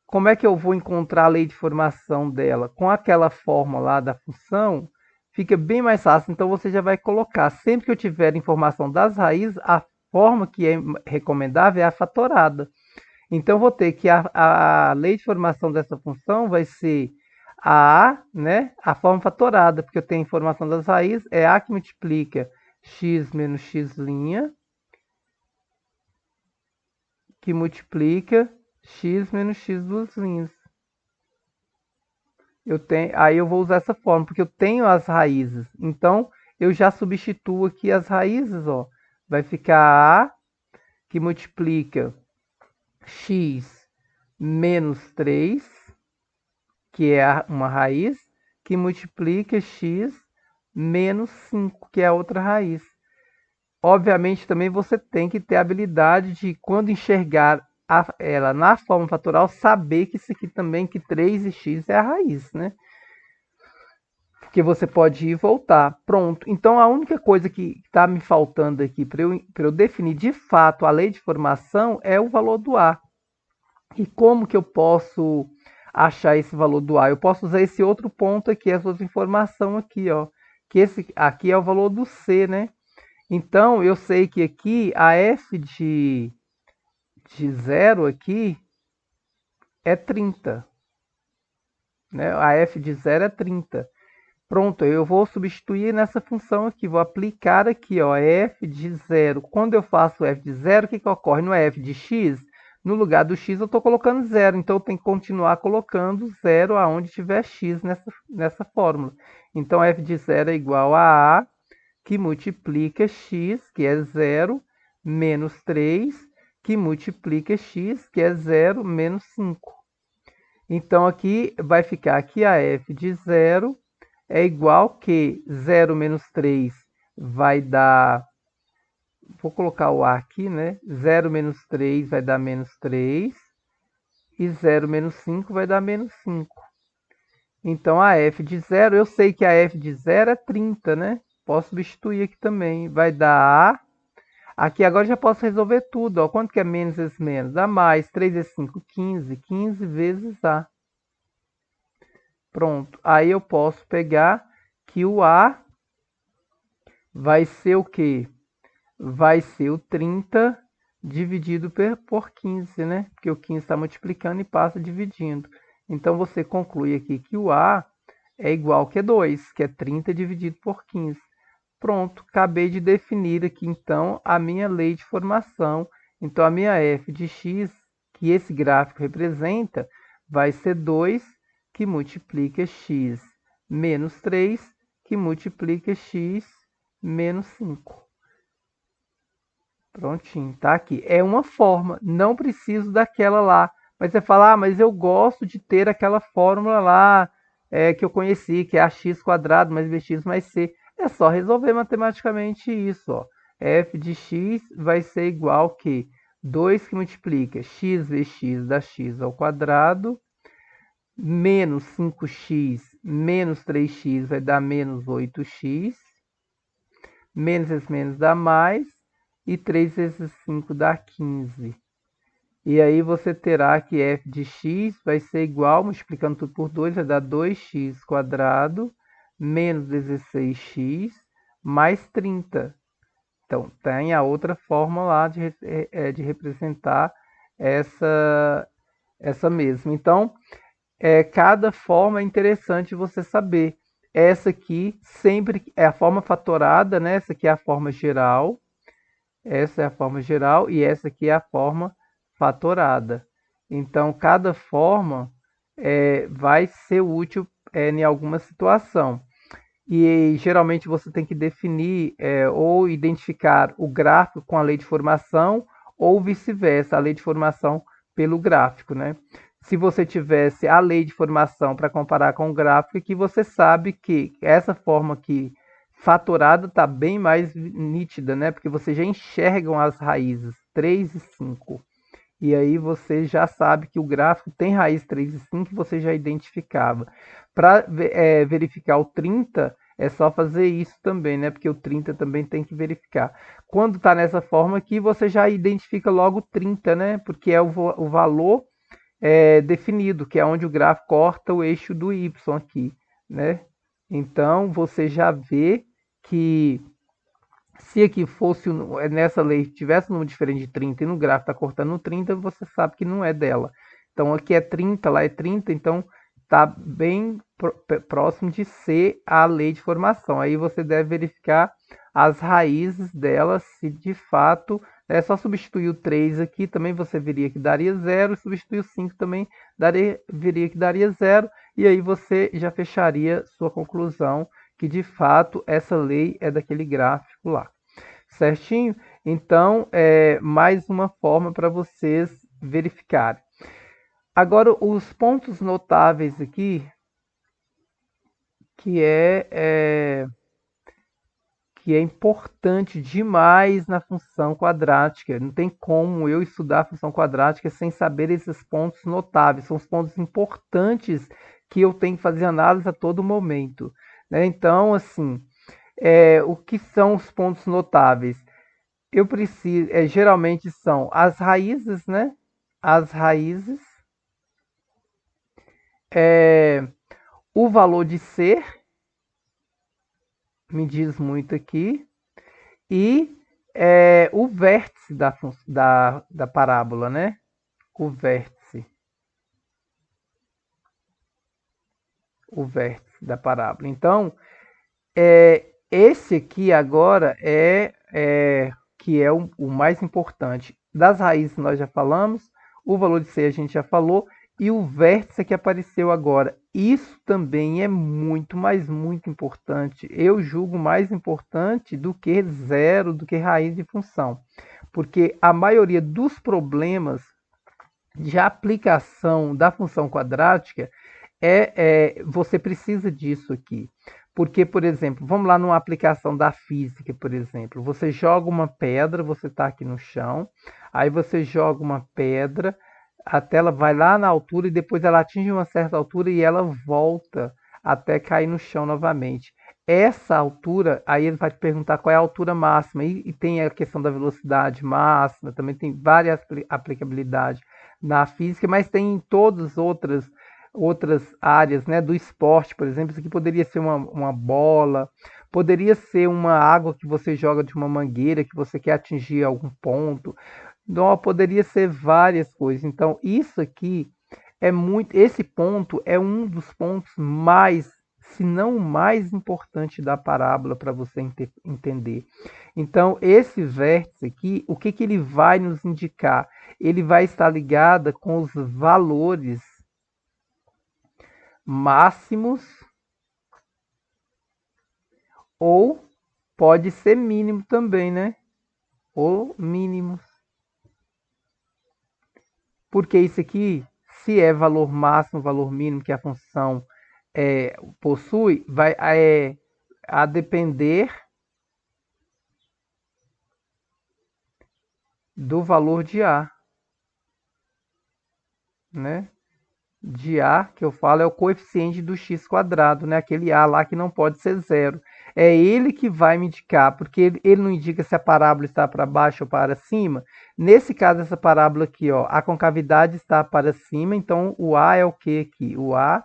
Como é que eu vou encontrar a lei de formação dela? Com aquela fórmula lá da função, fica bem mais fácil. Então você já vai colocar, sempre que eu tiver informação das raízes, a forma que é recomendável é a fatorada. Então eu vou ter que a lei de formação dessa função vai ser a, né, a forma fatorada, porque eu tenho a informação das raízes, é a que multiplica x menos x', que multiplica x menos x duas linhas. Aí eu vou usar essa forma, porque eu tenho as raízes. Então, eu já substituo aqui as raízes, ó. Vai ficar a, que multiplica x menos 3, que é uma raiz, que multiplica x menos 5, que é a outra raiz. Obviamente, também você tem que ter a habilidade de, quando enxergar ela na forma fatoral, saber que isso aqui também, que 3 e x é a raiz, né? Porque você pode ir e voltar. Pronto. Então, a única coisa que está me faltando aqui para eu definir de fato a lei de formação é o valor do A. E como que eu posso achar esse valor do A? Eu posso usar esse outro ponto aqui, essa outra informação aqui, ó. Que esse aqui é o valor do C, né? Então, eu sei que aqui a f de 0 aqui é 30. Né? A f de 0 é 30. Pronto, eu vou substituir nessa função aqui, vou aplicar aqui, ó, f de 0. Quando eu faço f de 0, o que ocorre? No f de x, no lugar do x eu estou colocando 0, então eu tenho que continuar colocando 0 aonde tiver x nessa fórmula. Então f de 0 é igual a que multiplica x, que é 0, menos 3, que multiplica x, que é 0, menos 5. Então, aqui vai ficar aqui a f de 0 é igual que 0 menos 3 vai dar... Vou colocar o A aqui, né? 0 menos 3 vai dar menos 3. E 0 menos 5 vai dar menos 5. Então, a f de 0, eu sei que a f de 0 é 30, né? Posso substituir aqui também. Vai dar A. Aqui agora já posso resolver tudo. Ó. Quanto que é menos vezes menos? Dá mais. 3 vezes 5, 15. 15 vezes A. Pronto. Aí eu posso pegar que o A vai ser o quê? Vai ser o 30 dividido por 15, né? Porque o 15 está multiplicando e passa dividindo. Então, você conclui aqui que o A é igual que 2, que é 30 dividido por 15. Pronto, acabei de definir aqui, então, a minha lei de formação. Então, a minha f de x, que esse gráfico representa, vai ser 2, que multiplica x menos 3, que multiplica x menos 5. Prontinho, tá aqui. É uma forma, não preciso daquela lá. Mas você fala, ah, mas eu gosto de ter aquela fórmula lá que eu conheci, que é ax² mais bx mais c. É só resolver matematicamente isso, ó. f de x vai ser igual que 2 que multiplica x vezes x dá x ao quadrado, menos 5x menos 3x vai dar menos 8x, menos esse menos dá mais, e 3 vezes 5 dá 15. E aí você terá que f de x vai ser igual, multiplicando tudo por 2, vai dar 2x quadrado, menos 16x, mais 30. Então, tem a outra forma lá de representar essa mesma. Então, cada forma é interessante você saber. Essa aqui sempre é a forma fatorada, né? Essa aqui é a forma geral. Essa é a forma geral e essa aqui é a forma fatorada. Então, cada forma vai ser útil em alguma situação. E geralmente você tem que definir ou identificar o gráfico com a lei de formação ou vice-versa, a lei de formação pelo gráfico, né? Se você tivesse a lei de formação para comparar com o gráfico, que você sabe que essa forma aqui fatorada está bem mais nítida, né? Porque você já enxergam as raízes 3 e 5. E aí você já sabe que o gráfico tem raiz 3 e 5 que você já identificava. Para verificar o 30, é só fazer isso também, né? Porque o 30 também tem que verificar. Quando está nessa forma aqui, você já identifica logo o 30, né? Porque é o valor definido, que é onde o gráfico corta o eixo do y aqui, né? Então você já vê que se aqui fosse nessa lei tivesse um número diferente de 30 e no gráfico está cortando 30, você sabe que não é dela. Então aqui é 30, lá é 30, então está bem próximo de ser a lei de formação. Aí você deve verificar as raízes dela, se de fato é só substituir o 3 aqui, também você veria que daria 0, substituir o 5 também veria que daria 0, e aí você já fecharia sua conclusão que de fato essa lei é daquele gráfico lá. Certinho? Então, mais uma forma para vocês verificarem. Agora, os pontos notáveis aqui, que que é importante demais na função quadrática. Não tem como eu estudar a função quadrática sem saber esses pontos notáveis. São os pontos importantes que eu tenho que fazer análise a todo momento, né? Então, assim, o que são os pontos notáveis? Eu preciso, geralmente são as raízes, né? As raízes, é, o valor de ser, me diz muito aqui, e o vértice da parábola, né? O vértice, o vértice da parábola. Então, esse aqui agora que é o mais importante. Das raízes nós já falamos, o valor de ser a gente já falou, e o vértice que apareceu agora. Isso também é muito, mas muito importante. Eu julgo mais importante do que zero, do que raiz de função. Porque a maioria dos problemas de aplicação da função quadrática você precisa disso aqui. Porque, por exemplo, vamos lá numa aplicação da física, por exemplo. Você joga uma pedra, você está aqui no chão, aí você joga uma pedra, até ela vai lá na altura e depois ela atinge uma certa altura e ela volta até cair no chão novamente. Essa altura, aí ele vai te perguntar qual é a altura máxima, e tem a questão da velocidade máxima, também tem várias aplicabilidades na física, mas tem em todas as outras áreas, né, do esporte, por exemplo. Isso aqui poderia ser uma bola, poderia ser uma água que você joga de uma mangueira, que você quer atingir algum ponto. Não, poderia ser várias coisas. Então, isso aqui esse ponto é um dos pontos mais, se não o mais importante da parábola para você entender. Então, esse vértice aqui, o que ele vai nos indicar? Ele vai estar ligado com os valores máximos ou pode ser mínimo também, né? Ou mínimos. Porque isso aqui, se é valor máximo, valor mínimo que a função possui, vai a depender do valor de A, né? De A, que eu falo, é o coeficiente do x quadrado, né? Aquele A lá que não pode ser zero. É ele que vai me indicar, porque ele não indica se a parábola está para baixo ou para cima. Nesse caso, essa parábola aqui, ó, a concavidade está para cima, então o A é o que aqui? O A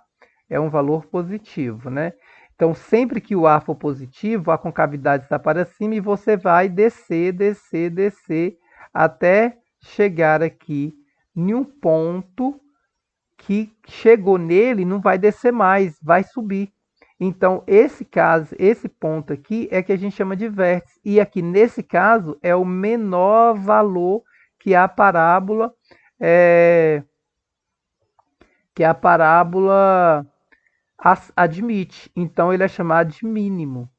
é um valor positivo, né? Então, sempre que o A for positivo, a concavidade está para cima e você vai descer, descer, descer, até chegar aqui em um ponto que chegou nele não vai descer mais, vai subir. Então, esse caso, esse ponto aqui é que a gente chama de vértice. E aqui, nesse caso, é o menor valor que a parábola é, que a parábola admite. Então, ele é chamado de mínimo,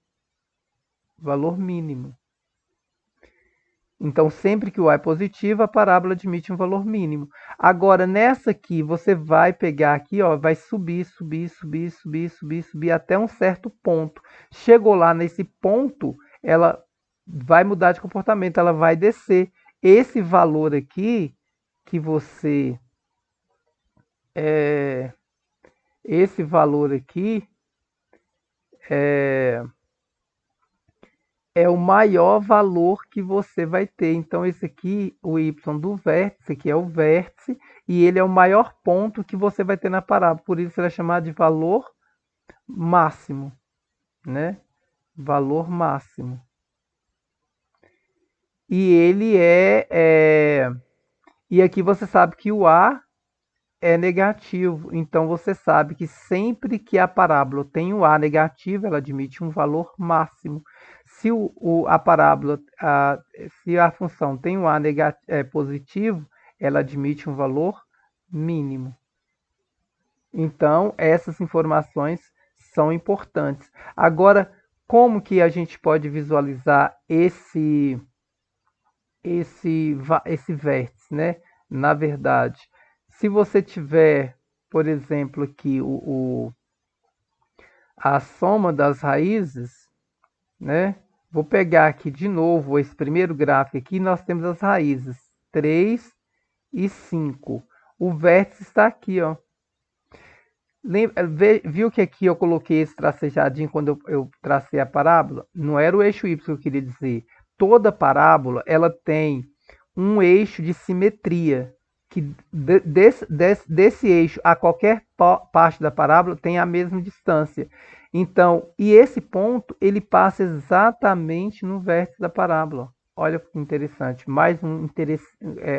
valor mínimo. Então, sempre que o A é positivo, a parábola admite um valor mínimo. Agora, nessa aqui, você vai pegar aqui, ó, vai subir, subir, subir, subir, subir, subir até um certo ponto. Chegou lá nesse ponto, ela vai mudar de comportamento, ela vai descer. Esse valor aqui que você é, esse valor aqui é o maior valor que você vai ter. Então, esse aqui, o y do vértice, que é o vértice, e ele é o maior ponto que você vai ter na parábola. Por isso, ele é chamado de valor máximo, né? Valor máximo. E ele E aqui você sabe que o A é negativo. Então, você sabe que sempre que a parábola tem o A negativo, ela admite um valor máximo. Se a parábola, se a função tem um A positivo, ela admite um valor mínimo. Então, essas informações são importantes. Agora, como que a gente pode visualizar esse vértice, né? Na verdade, se você tiver, por exemplo, aqui a soma das raízes, né? Vou pegar aqui de novo esse primeiro gráfico aqui, nós temos as raízes 3 e 5. O vértice está aqui, ó. Viu que aqui eu coloquei esse tracejadinho quando eu tracei a parábola? Não era o eixo Y que eu queria dizer. Toda parábola ela tem um eixo de simetria, que desse eixo a qualquer parte da parábola tem a mesma distância. Então, e esse ponto ele passa exatamente no vértice da parábola. Olha que interessante.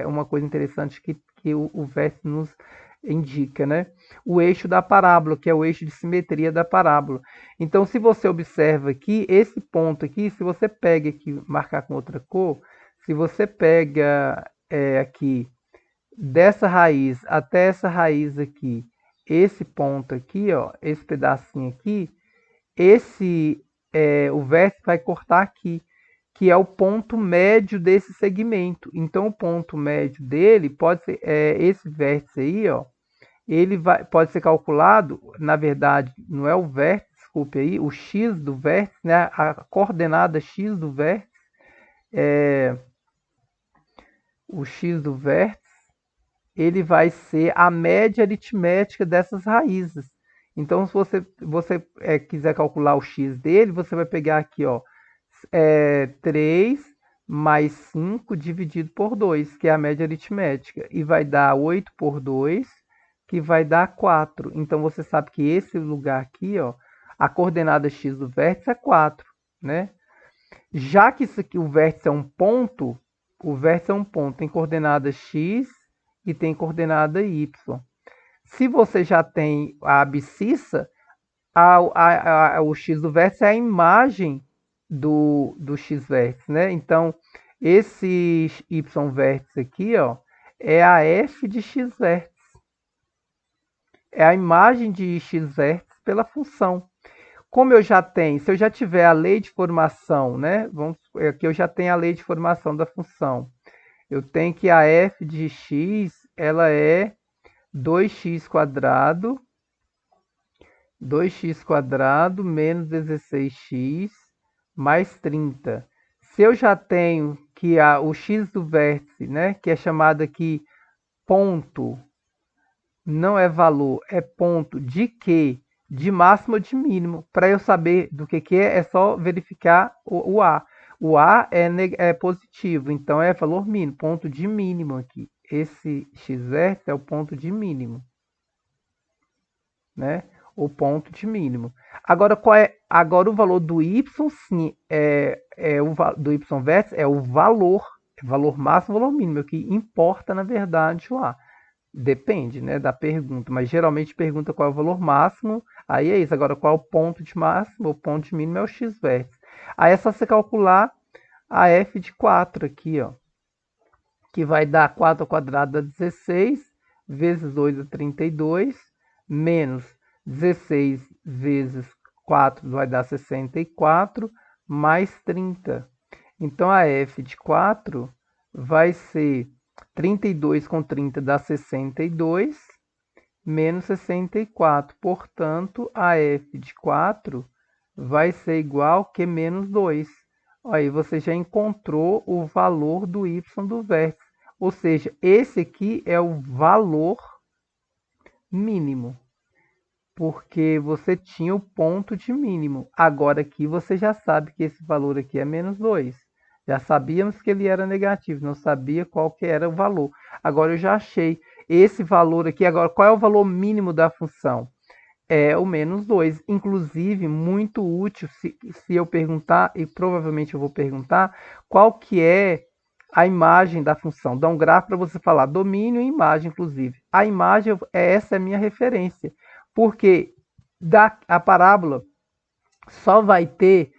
Uma coisa interessante que o vértice nos indica, né? O eixo da parábola, que é o eixo de simetria da parábola. Então, se você observa aqui, esse ponto aqui, se você pega aqui, marcar com outra cor, se você pega aqui, dessa raiz até essa raiz aqui, esse ponto aqui, ó, esse pedacinho aqui, o vértice vai cortar aqui, que é o ponto médio desse segmento. Então, o ponto médio dele pode ser esse vértice aí, ó, pode ser calculado, na verdade, não é o vértice, desculpe aí, o x do vértice, né, a coordenada x do vértice, o x do vértice, ele vai ser a média aritmética dessas raízes. Então, se você quiser calcular o x dele, você vai pegar aqui, ó, 3 mais 5 dividido por 2, que é a média aritmética, e vai dar 8 por 2, que vai dar 4. Então, você sabe que esse lugar aqui, ó, a coordenada x do vértice é 4, né? Já que isso aqui, o vértice é um ponto, tem coordenada x e tem coordenada y. Se você já tem a abscissa, o x do vértice é a imagem do x vértice, né? Então, esse y vértice aqui, ó, é a f de x vértice. É a imagem de x vértice pela função. Como eu já tenho, se eu já tiver a lei de formação, né? Aqui eu já tenho a lei de formação da função. Eu tenho que a f de x, ela é 2x quadrado menos 16x mais 30. Se eu já tenho que o x do vértice, né, que é chamado aqui ponto, não é valor, é ponto de quê? De máximo ou de mínimo. Para eu saber do que é só verificar o A. O A é positivo, então é valor mínimo, ponto de mínimo aqui. Esse x vértice é o ponto de mínimo, né? O ponto de mínimo. Agora, agora o valor do y, sim, do y vértice é o valor máximo, valor mínimo, o que importa, na verdade, lá. Depende, né, da pergunta, mas geralmente pergunta qual é o valor máximo, aí é isso. Agora, qual é o ponto de máximo, o ponto de mínimo é o x vértice. Aí é só você calcular a f de 4 aqui, ó, que vai dar 4 ao quadrado dá 16, vezes 2 dá 32, menos 16 vezes 4 vai dar 64, mais 30. Então, a f de 4 vai ser 32 com 30 dá 62, menos 64. Portanto, a f de 4 vai ser igual que menos 2. Aí você já encontrou o valor do y do vértice. Ou seja, esse aqui é o valor mínimo, porque você tinha o ponto de mínimo. Agora aqui você já sabe que esse valor aqui é menos 2. Já sabíamos que ele era negativo, não sabia qual que era o valor. Agora eu já achei esse valor aqui. Agora, qual é o valor mínimo da função? É o menos 2. Inclusive, muito útil se eu perguntar, e provavelmente eu vou perguntar, qual que é a imagem da função. Dá um gráfico para você falar domínio e imagem, inclusive. A imagem, essa é a minha referência, porque a parábola só vai ter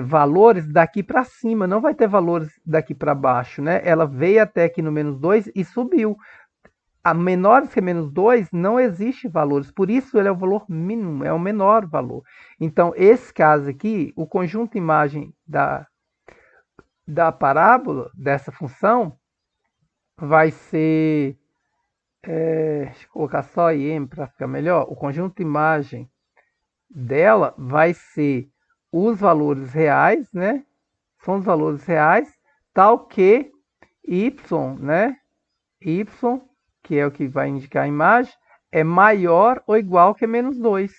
valores daqui para cima, não vai ter valores daqui para baixo, né? Ela veio até aqui no menos 2 e subiu. A menores que menos 2 não existe valores, por isso ele é o valor mínimo, é o menor valor. Então, esse caso aqui, o conjunto imagem da parábola, dessa função, vai ser, deixa eu colocar só IM para ficar melhor, o conjunto imagem dela vai ser os valores reais, né? São os valores reais, tal que y, né? Y, que é o que vai indicar a imagem, é maior ou igual que menos 2.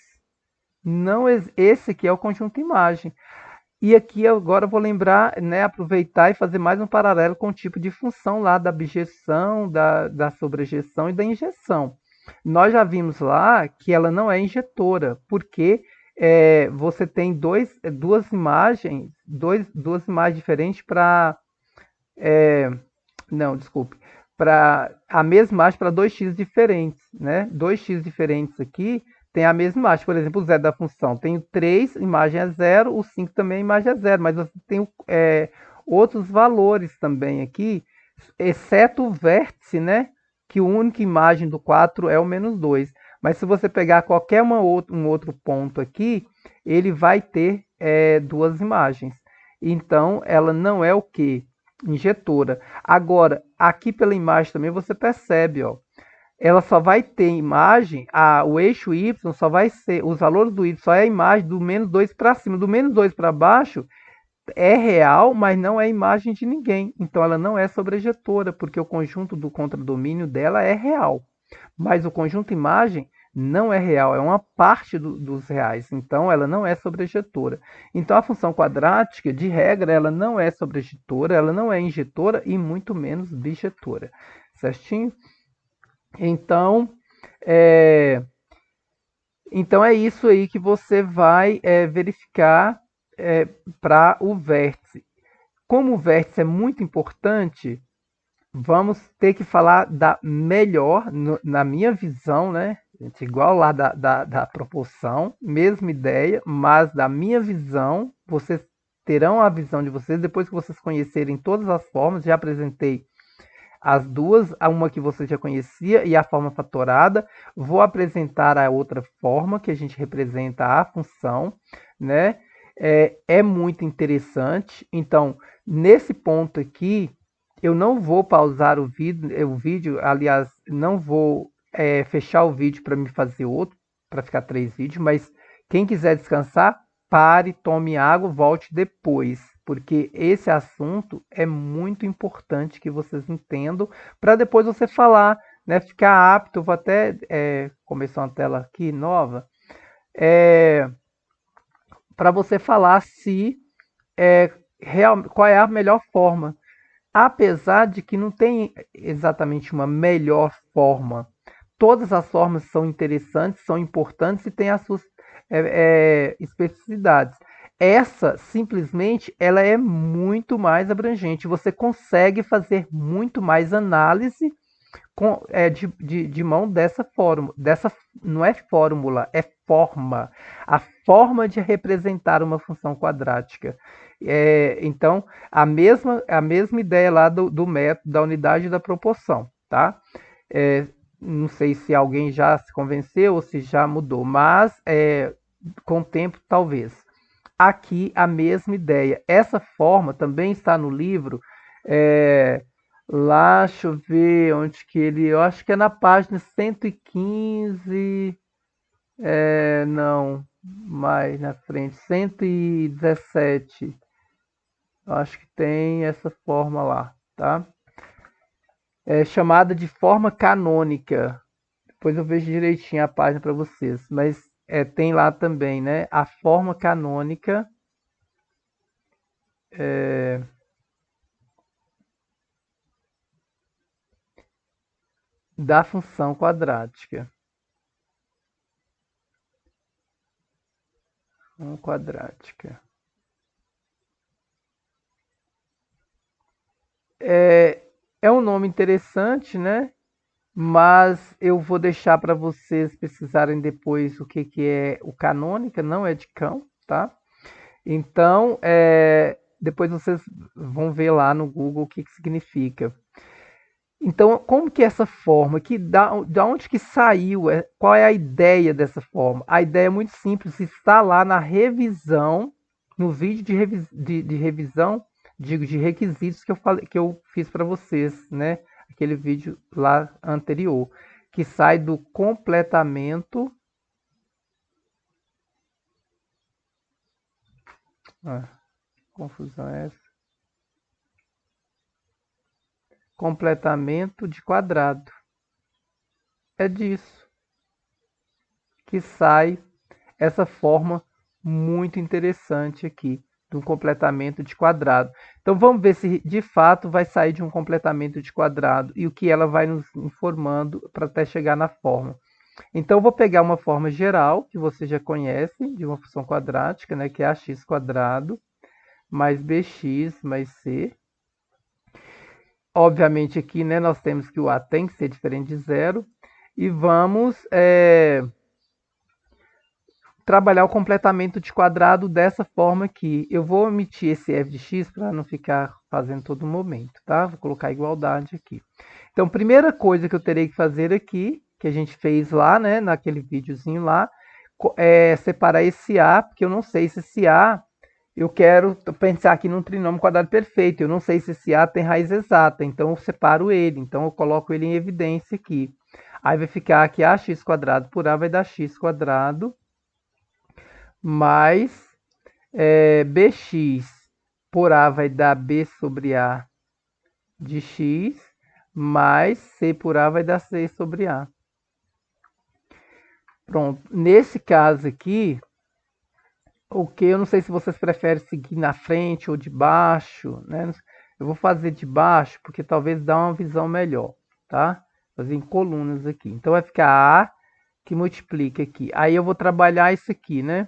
Não, esse aqui é o conjunto imagem. E aqui agora eu vou lembrar, né, aproveitar e fazer mais um paralelo com o tipo de função lá da bijeção, da sobrejeção e da injeção. Nós já vimos lá que ela não é injetora, porque você tem duas imagens diferentes para... não, desculpe. Para a mesma imagem para 2x diferentes, né? 2x diferentes aqui tem a mesma imagem. Por exemplo, o zero da função. Tem o 3, imagem é 0, o 5 também, imagem é 0. Mas você tem outros valores também aqui, exceto o vértice, né? Que a única imagem do 4 é o menos 2. Mas se você pegar qualquer um outro ponto aqui, ele vai ter duas imagens. Então, ela não é o quê? Injetora. Agora, aqui pela imagem também você percebe, ó, ela só vai ter imagem, o eixo y só vai ser, os valores do y só é a imagem do menos 2 para cima, do menos 2 para baixo é real, mas não é imagem de ninguém. Então ela não é sobrejetora, porque o conjunto do contradomínio dela é real. Mas o conjunto imagem não é real, é uma parte dos reais. Então ela não é sobrejetora. Então a função quadrática, de regra, ela não é sobrejetora, ela não é injetora e muito menos bijetora. Certinho? Então é isso aí que você vai verificar para o vértice. Como o vértice é muito importante, vamos ter que falar da melhor, na minha visão, né? Igual lá da proporção, mesma ideia, mas da minha visão, vocês terão a visão de vocês, depois que vocês conhecerem todas as formas. Já apresentei as duas, uma que você já conhecia e a forma fatorada. Vou apresentar a outra forma, que a gente representa a função, né? É muito interessante. Então, nesse ponto aqui, eu não vou pausar o vídeo, aliás, não vou fechar o vídeo para me fazer outro, para ficar 3 vídeos, mas quem quiser descansar, pare, tome água, volte depois. porque esse assunto é muito importante que vocês entendam para depois você falar, né, ficar apto. Eu vou até começar uma tela aqui nova, para você falar se qual é a melhor forma. Apesar de que não tem exatamente uma melhor forma. Todas as formas são interessantes, são importantes e têm as suas especificidades. Essa, simplesmente, ela é muito mais abrangente. Você consegue fazer muito mais análise de mão dessa fórmula. Não é fórmula, é forma. A forma de representar uma função quadrática. Então, a mesma ideia lá do método, da unidade da proporção, tá? Não sei se alguém já se convenceu ou se já mudou, mas com o tempo, talvez. Aqui, a mesma ideia. Essa forma também está no livro, lá, deixa eu ver onde que ele. Eu acho que é na página 115. Não, mais na frente, 117. Eu acho que tem essa forma lá, tá? É chamada de forma canônica. Depois eu vejo direitinho a página para vocês. Mas tem lá também, né? A forma canônica. Da função quadrática. Quadrática. É um nome interessante, né? Mas eu vou deixar para vocês pesquisarem depois o que é o canônica, não é de cão, tá? Então, depois vocês vão ver lá no Google o que significa. Então, como que é essa forma? Da onde que saiu? Qual é a ideia dessa forma? A ideia é muito simples, está lá na revisão, no vídeo de revisão, digo, de requisitos que eu fiz para vocês, né? Aquele vídeo lá anterior, que sai do completamento. Confusão é essa? Completamento de quadrado. É disso que sai essa forma muito interessante aqui do completamento de quadrado. Então vamos ver se de fato vai sair de um completamento de quadrado e o que ela vai nos informando para até chegar na forma. Então eu vou pegar uma forma geral que você já conhece de uma função quadrática, né, que é ax quadrado mais bx mais c. Obviamente aqui, né, nós temos que o a tem que ser diferente de zero e vamos trabalhar o completamento de quadrado dessa forma aqui. Eu vou omitir esse f de x para não ficar fazendo todo momento, tá? Vou colocar igualdade aqui. Então, primeira coisa que eu terei que fazer aqui, que a gente fez lá, né, naquele videozinho lá, é separar esse a, porque eu não sei se esse a, eu quero pensar aqui num trinômio quadrado perfeito, eu não sei se esse a tem raiz exata, então eu separo ele, então eu coloco ele em evidência aqui. Aí vai ficar aqui ax quadrado por a vai dar x quadrado mais bx por a vai dar b sobre a de x, mais c por a vai dar c sobre a. Pronto. Nesse caso aqui, o que eu não sei se vocês preferem seguir na frente ou de baixo, né? Eu vou fazer de baixo porque talvez dá uma visão melhor, tá? Fazer em colunas aqui. Então vai ficar a que multiplica aqui. Aí eu vou trabalhar isso aqui, né?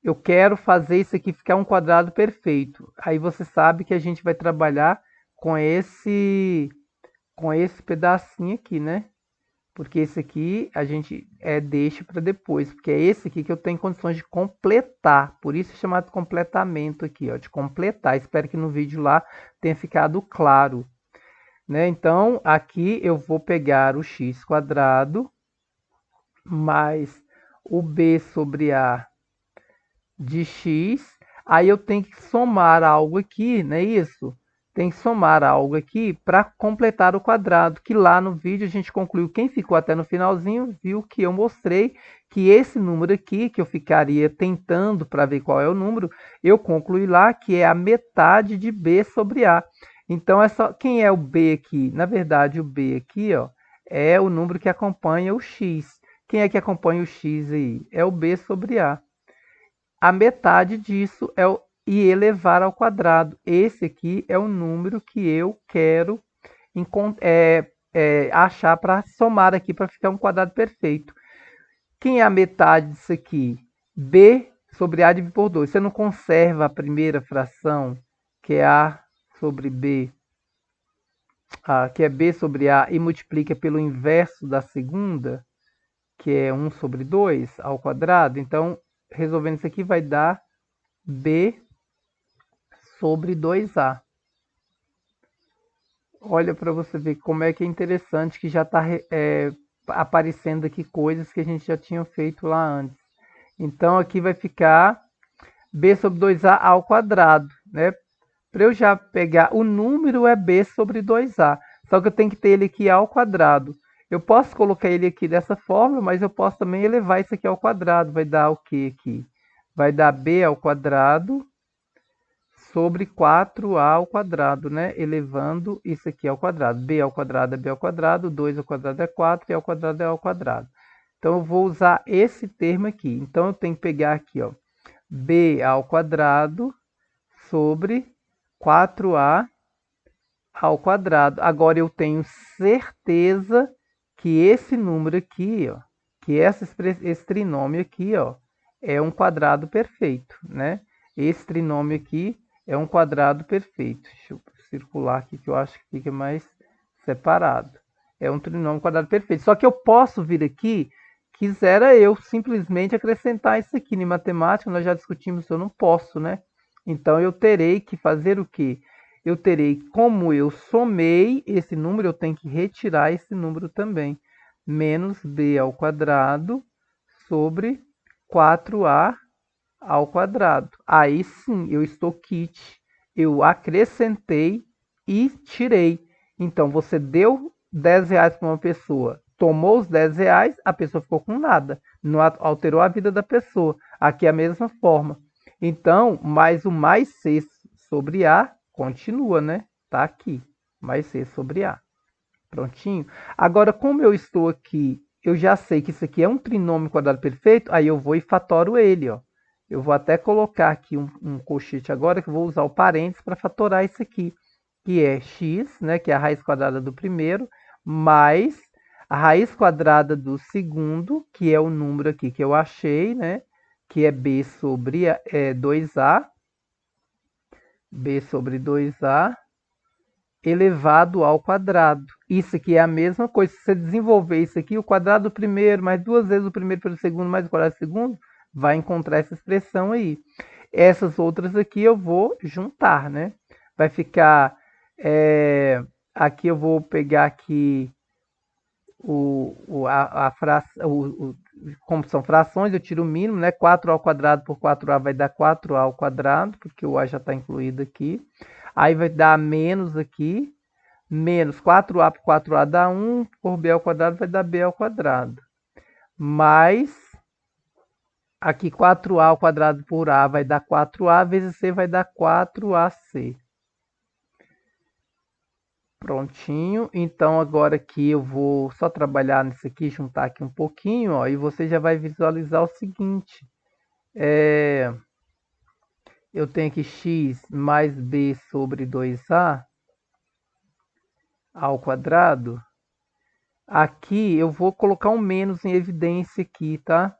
Eu quero fazer isso aqui ficar um quadrado perfeito. Aí você sabe que a gente vai trabalhar com esse pedacinho aqui, né? Porque esse aqui a gente deixa para depois, porque é esse aqui que eu tenho condições de completar. Por isso é chamado de completamento aqui, ó, de completar. Espero que no vídeo lá tenha ficado claro, né? Então, aqui eu vou pegar o x quadrado mais o b sobre a de x, aí eu tenho que somar algo aqui, não é isso? tem que somar algo aqui para completar o quadrado, que lá no vídeo a gente concluiu. Quem ficou até no finalzinho viu que eu mostrei que esse número aqui, que eu ficaria tentando para ver qual é o número, eu concluí lá que é a metade de B sobre A. Então, quem é o B aqui? Na verdade, o B aqui, ó, é o número que acompanha o X. Quem é que acompanha o X aí? É o B sobre A. A metade disso é o e elevar ao quadrado. Esse aqui é o número que eu quero achar para somar aqui para ficar um quadrado perfeito. Quem é a metade disso aqui? B sobre A dividido por 2. Você não conserva a primeira fração, que é A sobre B, que é B sobre A, e multiplica pelo inverso da segunda, que é 1 sobre 2 ao quadrado. Então, resolvendo isso aqui, vai dar B sobre 2A. Olha para você ver como é que é interessante que já está aparecendo aqui coisas que a gente já tinha feito lá antes. Então aqui vai ficar B sobre 2A ao quadrado, né? Para eu já pegar, o número é B sobre 2A, só que eu tenho que ter ele aqui ao quadrado. Eu posso colocar ele aqui dessa forma, mas eu posso também elevar isso aqui ao quadrado. Vai dar o que aqui? Vai dar B ao quadrado sobre 4A ao quadrado, né? Elevando isso aqui ao quadrado. B ao quadrado é B ao quadrado, 2 ao quadrado é 4, e ao quadrado é ao quadrado. Então, eu vou usar esse termo aqui. Então, eu tenho que pegar aqui, ó, B ao quadrado sobre 4A ao quadrado. Agora, eu tenho certeza que esse número aqui, ó, que esse trinômio aqui, ó, é um quadrado perfeito, né? Esse trinômio aqui é um quadrado perfeito. Deixa eu circular aqui que eu acho que fica mais separado. É um trinômio quadrado perfeito. Só que eu posso vir aqui, quisera eu simplesmente acrescentar isso aqui. Em matemática, nós já discutimos, eu não posso, né? Então, eu terei que fazer o quê? Eu terei, como eu somei esse número, eu tenho que retirar esse número também. Menos B ao quadrado sobre 4A ao quadrado. Aí sim, eu estou quitte. Eu acrescentei e tirei. Então, você deu R$ 10 para uma pessoa, tomou os R$ 10, a pessoa ficou com nada. Não alterou a vida da pessoa. Aqui é a mesma forma. Então, mais o mais C sobre A continua, né? Tá aqui. Mais C sobre A. Prontinho? Agora, como eu estou aqui, eu já sei que isso aqui é um trinômio quadrado perfeito, aí eu vou e fatoro ele, ó. Eu vou até colocar aqui um colchete agora, que eu vou usar o parênteses para fatorar isso aqui, que é x, né, que é a raiz quadrada do primeiro, mais a raiz quadrada do segundo, que é o número aqui que eu achei, né, que é b sobre 2a, b sobre 2a, elevado ao quadrado. Isso aqui é a mesma coisa. Se você desenvolver isso aqui, o quadrado do primeiro, mais 2 vezes o primeiro pelo segundo, mais o quadrado do segundo, vai encontrar essa expressão aí. Essas outras aqui eu vou juntar, né? Vai ficar... aqui eu vou pegar aqui como são frações, eu tiro o mínimo, né? 4 ao quadrado por 4a vai dar 4a ao quadrado, porque o a já está incluído aqui. Aí vai dar menos aqui, menos 4a por 4a dá 1, por b ao quadrado vai dar b ao quadrado. Mais, aqui 4a ao quadrado por a vai dar 4a, vezes c vai dar 4ac. Prontinho, então agora aqui eu vou só trabalhar nisso aqui, juntar aqui um pouquinho, ó, e você já vai visualizar o seguinte. Eu tenho aqui x mais b sobre 2a ao quadrado. Aqui eu vou colocar um menos em evidência aqui, tá?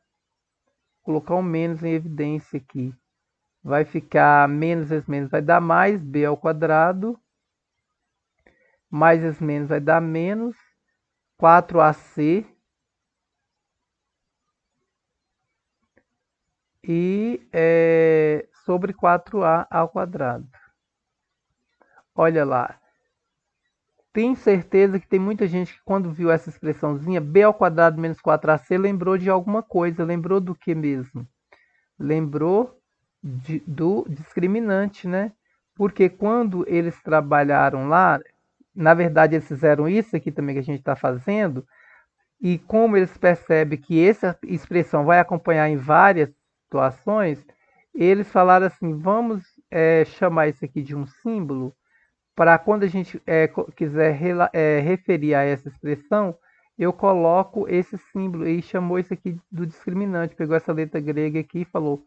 Colocar um menos em evidência aqui. Vai ficar menos vezes menos, vai dar mais b ao quadrado. Mais vezes menos vai dar menos 4ac. E sobre 4a ao quadrado. Olha lá. Tenho certeza que tem muita gente que quando viu essa expressãozinha, b ao quadrado menos 4ac, lembrou de alguma coisa. Lembrou do que mesmo? Lembrou do discriminante, né? porque quando eles trabalharam lá, na verdade eles fizeram isso aqui também que a gente está fazendo, e como eles percebem que essa expressão vai acompanhar em várias situações, eles falaram assim: vamos chamar isso aqui de um símbolo, para quando a gente quiser referir a essa expressão, eu coloco esse símbolo e chamou isso aqui do discriminante. Pegou essa letra grega aqui e falou: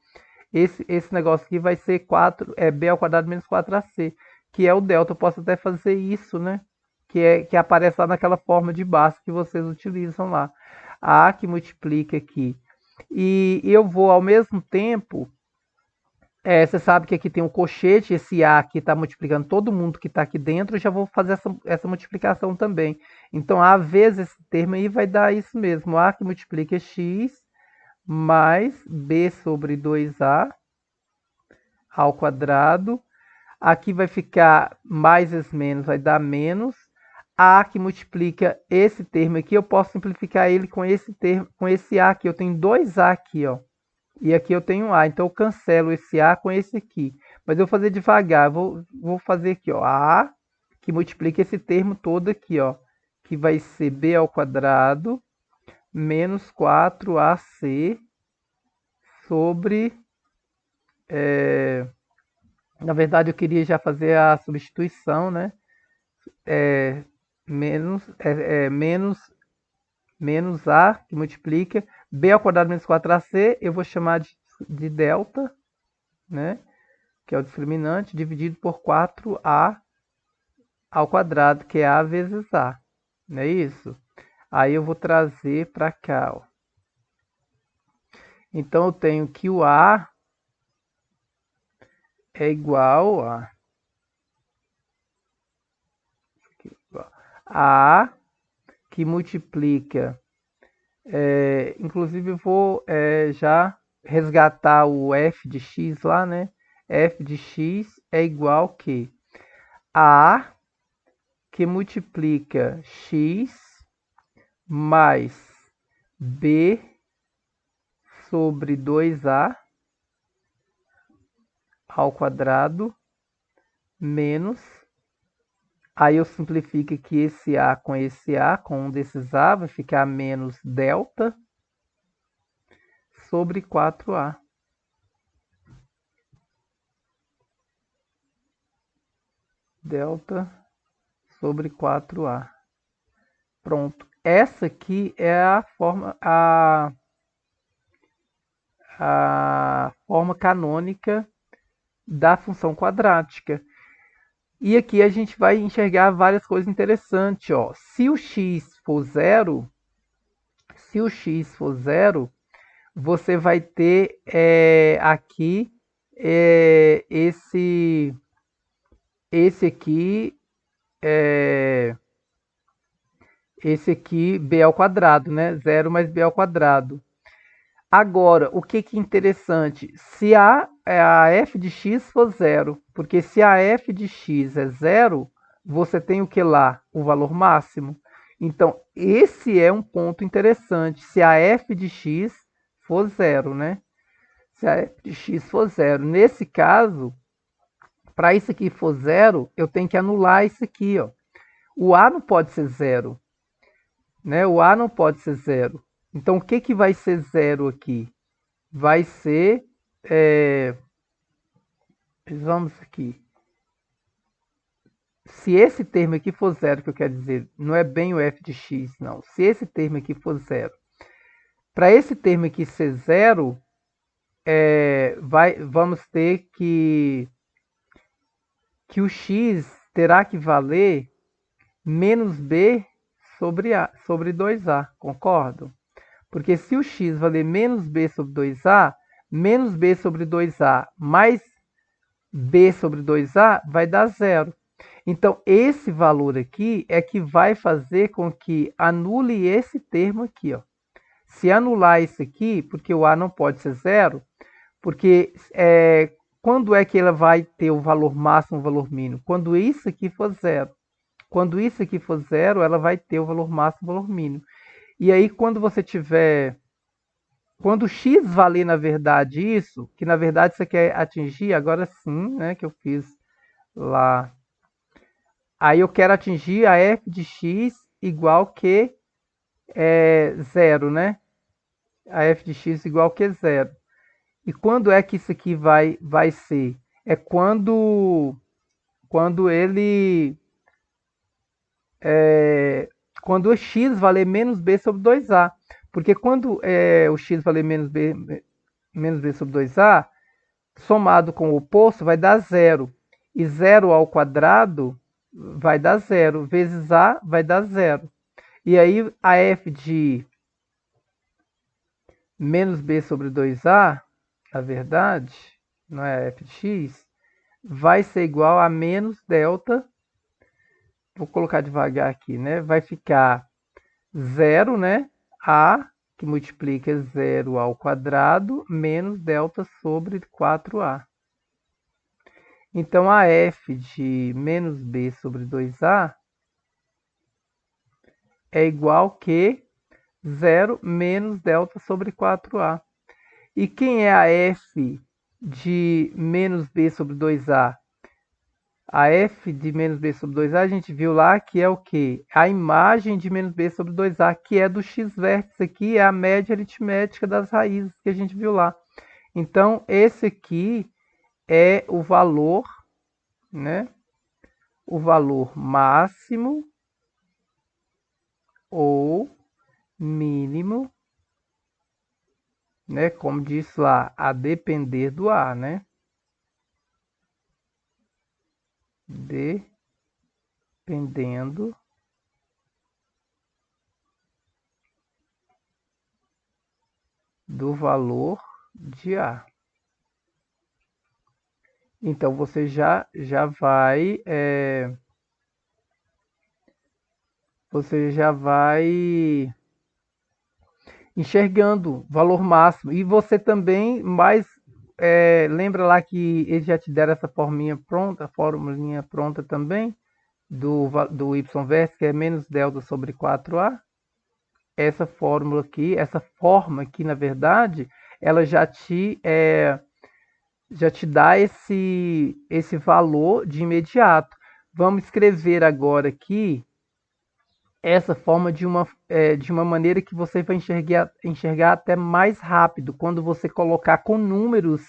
esse negócio aqui vai ser 4, b ao quadrado menos 4ac, que é o delta. Eu posso até fazer isso, né? Que aparece lá naquela forma de base que vocês utilizam lá. A que multiplica aqui. E eu vou ao mesmo tempo. Você sabe que aqui tem um colchete, esse A aqui está multiplicando todo mundo que está aqui dentro, eu já vou fazer essa multiplicação também. Então, A vezes esse termo aí vai dar isso mesmo, A que multiplica x mais B sobre 2A ao quadrado. Aqui vai ficar mais esse menos, vai dar menos. A que multiplica esse termo aqui, eu posso simplificar ele com esse termo, com esse A aqui. Eu tenho 2A aqui, ó. E aqui eu tenho um A, então eu cancelo esse A com esse aqui. Mas eu vou fazer devagar, vou fazer aqui, ó, A, que multiplica esse termo todo aqui, ó, que vai ser B ao quadrado menos 4AC sobre... na verdade, eu queria já fazer a substituição, né? Menos A, que multiplica, B ao quadrado menos 4AC, eu vou chamar de delta, né? Que é o discriminante, dividido por 4A ao quadrado, que é A vezes A. Não é isso? Aí eu vou trazer para cá, ó. Então eu tenho que o A é igual a A que multiplica, inclusive eu vou já resgatar o f de x lá, né? F de x é igual que A que multiplica x mais B sobre 2A ao quadrado menos... Aí eu simplifico aqui esse A, com um desses A, vai ficar menos delta sobre 4A. Delta sobre 4A. Pronto. Essa aqui é a forma canônica da função quadrática. E aqui a gente vai enxergar várias coisas interessantes, ó. Se o x for zero, você vai ter aqui esse aqui, b ao quadrado, né? 0 mais b ao quadrado. Agora, o que é interessante? Se a f de x for zero, porque se a f de x é zero, você tem o que lá? O valor máximo. Então, esse é um ponto interessante. Se a f de x for zero, né? Se a f de x for zero. Nesse caso, para isso aqui for zero, eu tenho que anular isso aqui, ó. O a não pode ser zero, né? O a não pode ser zero. Então, o que vai ser zero aqui? Vai ser... vamos aqui. Se esse termo aqui for zero, que eu quero dizer, não é bem o f de x, não. Se esse termo aqui for zero, para esse termo aqui ser zero, vamos ter que o x terá que valer menos b sobre 2a, concordam? Porque se o x valer menos b sobre 2a, menos b sobre 2a mais b sobre 2a vai dar zero. Então, esse valor aqui é que vai fazer com que anule esse termo aqui, ó. Se anular isso aqui, porque o a não pode ser zero, porque quando é que ela vai ter o valor máximo, o valor mínimo? Quando isso aqui for zero. Quando isso aqui for zero, ela vai ter o valor máximo, o valor mínimo. E aí, quando você tiver... Quando x valer, na verdade, isso, que na verdade você quer atingir, agora sim, né, que eu fiz lá. Aí eu quero atingir a f de x igual que zero, né? A f de x igual que zero. E quando é que isso aqui vai ser? É quando ele quando o x valer menos b sobre 2a. Porque quando o x valer menos b sobre 2a, somado com o oposto vai dar zero. E zero ao quadrado vai dar zero, vezes a vai dar zero. E aí a f de menos b sobre 2a, na verdade, não é a f de x, vai ser igual a menos delta, vou colocar devagar aqui, né? Vai ficar zero, né? A, que multiplica zero ao quadrado, menos delta sobre 4a. Então, a f de menos b sobre 2a é igual que zero menos delta sobre 4a. E quem é a f de menos b sobre 2a? A f de menos b sobre 2a a gente viu lá que é o quê? A imagem de menos b sobre 2a, que é do x vértice aqui, é a média aritmética das raízes que a gente viu lá. Então, esse aqui é o valor, né? O valor máximo ou mínimo, né? Como diz lá, a depender do A, né? Dependendo do valor de A. Então você você já vai enxergando valor máximo. E você também lembra lá que eles já te deram essa forminha pronta, a formulinha pronta também do y vértice, que é menos delta sobre 4a. Essa fórmula aqui, essa forma aqui, na verdade, ela já te dá esse valor de imediato. Vamos escrever agora aqui essa forma de uma maneira que você vai enxergar até mais rápido. Quando você colocar com números,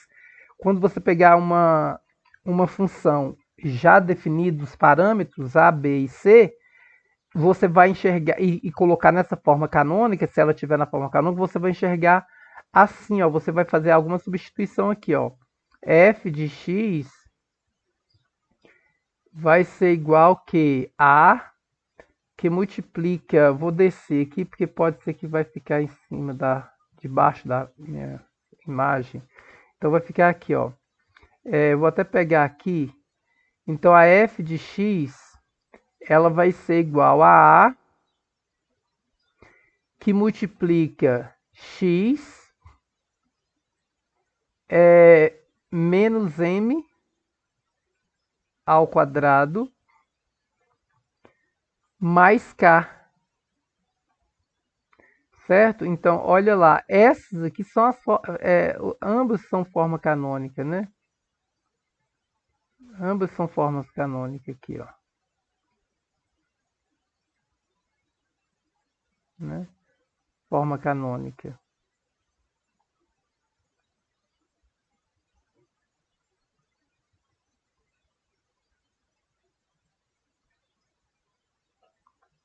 quando você pegar uma função já definida, os parâmetros A, B e C, você vai enxergar e colocar nessa forma canônica, se ela estiver na forma canônica, você vai enxergar assim, ó, você vai fazer alguma substituição aqui, ó. F de x vai ser igual que A que multiplica, vou descer aqui porque pode ser que vai ficar em cima debaixo da minha imagem. Então vai ficar aqui, ó. Vou até pegar aqui. Então a f de x, ela vai ser igual a que multiplica x menos m ao quadrado mais k. Certo? Então, olha lá, essas aqui são ambas são forma canônica, né? Ambas são formas canônicas aqui, ó. Né? Forma canônica.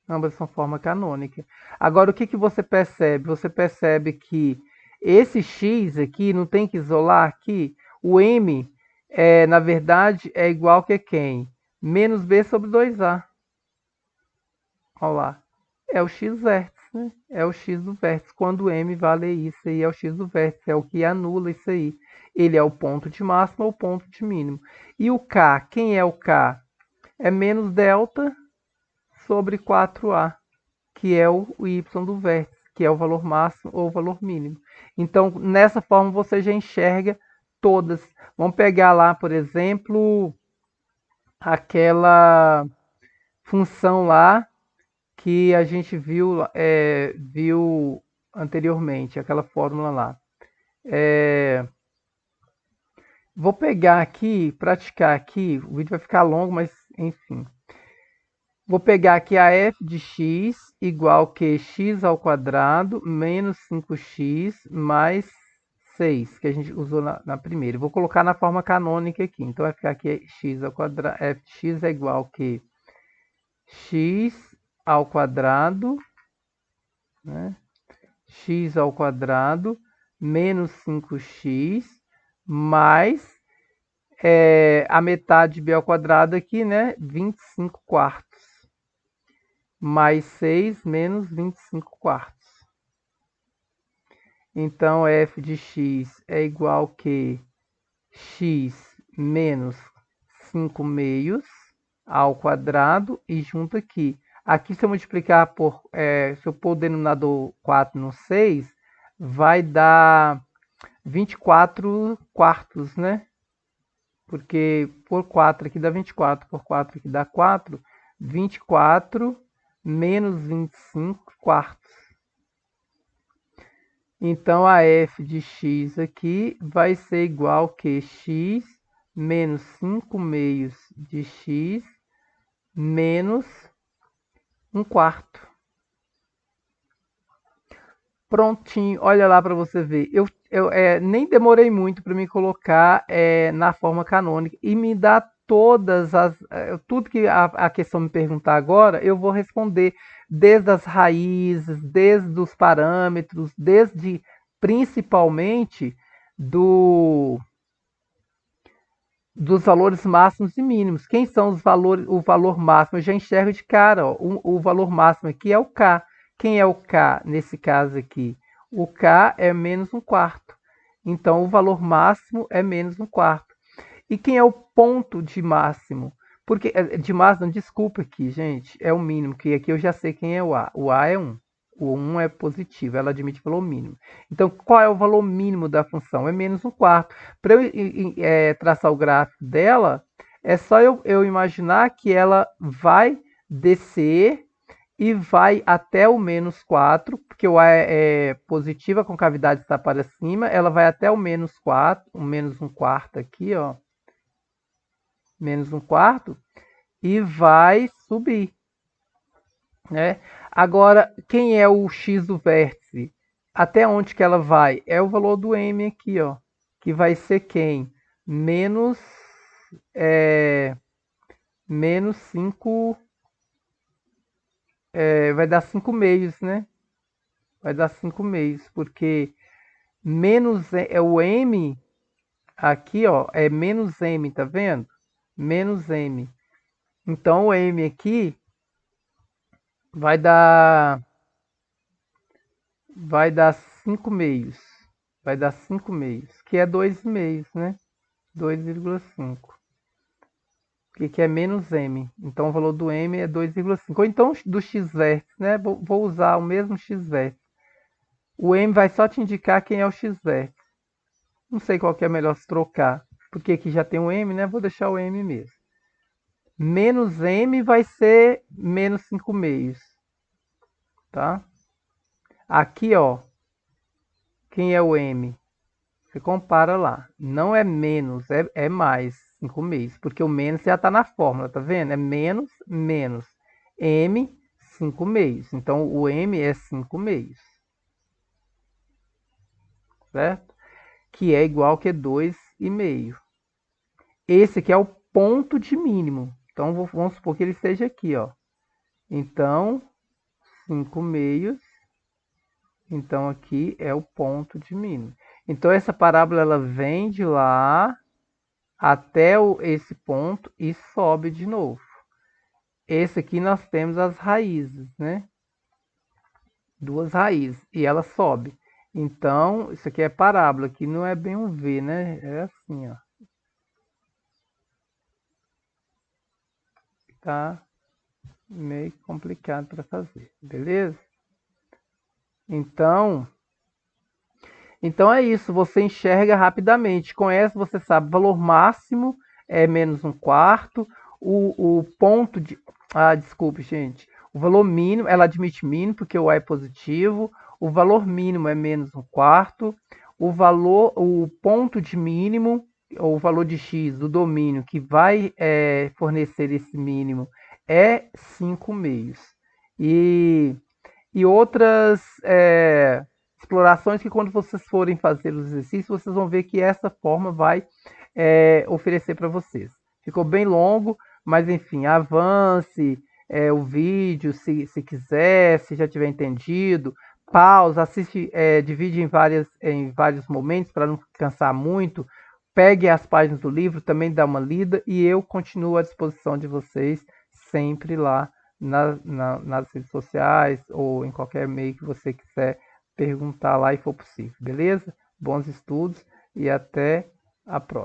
Ambas são forma canônica. Agora, o que, que você percebe? Você percebe que esse x aqui, não tem que isolar aqui? O m, na verdade, é igual que quem? Menos b sobre 2a. Olha lá. É o x vértice, né? É o x do vértice. Quando o m vale isso aí, é o x do vértice. É o que anula isso aí. Ele é o ponto de máximo ou o ponto de mínimo. E o k, quem é o k? É menos delta sobre 4a, que é o y do vértice, que é o valor máximo ou o valor mínimo. Então, nessa forma, você já enxerga todas. Vamos pegar lá, por exemplo, aquela função lá que a gente viu anteriormente, aquela fórmula lá. Vou pegar aqui, praticar aqui, o vídeo vai ficar longo, mas enfim. Vou pegar aqui a f de x igual que x ao quadrado menos 5x mais 6, que a gente usou na primeira. Vou colocar na forma canônica aqui. Então vai ficar aqui x ao quadrado, f de x é igual que x ao quadrado, né? X ao quadrado menos 5x mais a metade de b ao quadrado aqui, né? 25 quartos. Mais 6 menos 25 quartos. Então, f de x é igual que x menos 5 meios ao quadrado e junto aqui. Aqui, se eu multiplicar por, se eu pôr o denominador 4 no 6, vai dar 24 quartos, né? Porque por 4 aqui dá 24, por 4 aqui dá 4, 24 menos 25 quartos. Então, a f de x aqui vai ser igual que x menos 5 meios de x menos 1 quarto. Prontinho, olha lá para você ver. Eu nem demorei muito para me colocar na forma canônica e me dá todas as. Tudo que a questão me perguntar agora, eu vou responder desde as raízes, desde os parâmetros, desde principalmente do, dos valores máximos e mínimos. Quem são os valores? O valor máximo eu já enxergo de cara. Ó. O valor máximo aqui é o K. Quem é o K nesse caso aqui? O K é menos 1 quarto. Então, o valor máximo é menos 1 quarto. E quem é o ponto de máximo? Porque de máximo, desculpa aqui, gente, é o mínimo, que aqui eu já sei quem é o A. O A é 1. O 1 é positivo, ela admite valor mínimo. Então, qual é o valor mínimo da função? É menos 1 quarto. Para eu traçar o gráfico dela, é só eu imaginar que ela vai descer e vai até o menos 4, porque o A é positivo, a concavidade está para cima, ela vai até o menos 4, o menos 1 quarto aqui, ó, menos 1 quarto, e vai subir, né? Agora, quem é o x do vértice? Até onde que ela vai? É o valor do m aqui, ó, que vai ser quem? Menos, menos 5, vai dar 5 meios, né? Vai dar 5 meios, porque menos é o m aqui, ó, é menos m, tá vendo? Menos m. Então o m aqui vai dar 5 meios. Vai dar 5 meios, que é 2 meios, né? 2,5. Que é menos m. Então o valor do m é 2,5. Ou então do x vértice, né? Vou usar o mesmo x vértice. O m vai só te indicar quem é o x vértice. Não sei qual que é melhor se trocar, porque aqui já tem o m, né? Vou deixar o m mesmo. Menos m vai ser menos 5 meios, tá? Aqui, ó, quem é o m? Você compara lá. Não é menos, é mais 5 meios, porque o menos já está na fórmula, tá vendo? É menos, menos. M, 5 meios. Então, o m é 5 meios, certo? Que é igual que 2,5. Esse aqui é o ponto de mínimo. Então, vamos supor que ele esteja aqui, ó. Então, 5 meios. Então, aqui é o ponto de mínimo. Então, essa parábola ela vem de lá até esse ponto e sobe de novo. Esse aqui nós temos as raízes, né? Duas raízes. E ela sobe. Então, isso aqui é parábola. Aqui não é bem um V, né? É assim, ó. Tá meio complicado para fazer, beleza? Então é isso, você enxerga rapidamente. Com essa você sabe, o valor máximo é menos 1 quarto, o ponto de... Ah, desculpe, gente. O valor mínimo, ela admite mínimo porque o A é positivo, o valor mínimo é menos 1 quarto, o ponto de mínimo o valor de X do domínio que vai fornecer esse mínimo é 5 meios. E, e outras explorações que quando vocês forem fazer os exercícios, vocês vão ver que essa forma vai oferecer para vocês. Ficou bem longo, mas enfim, avance o vídeo se quiser, se já tiver entendido, pausa, assiste, divide em vários momentos para não cansar muito, pegue as páginas do livro, também dá uma lida e eu continuo à disposição de vocês sempre lá nas redes sociais ou em qualquer meio que você quiser perguntar lá e for possível, beleza? Bons estudos e até a próxima.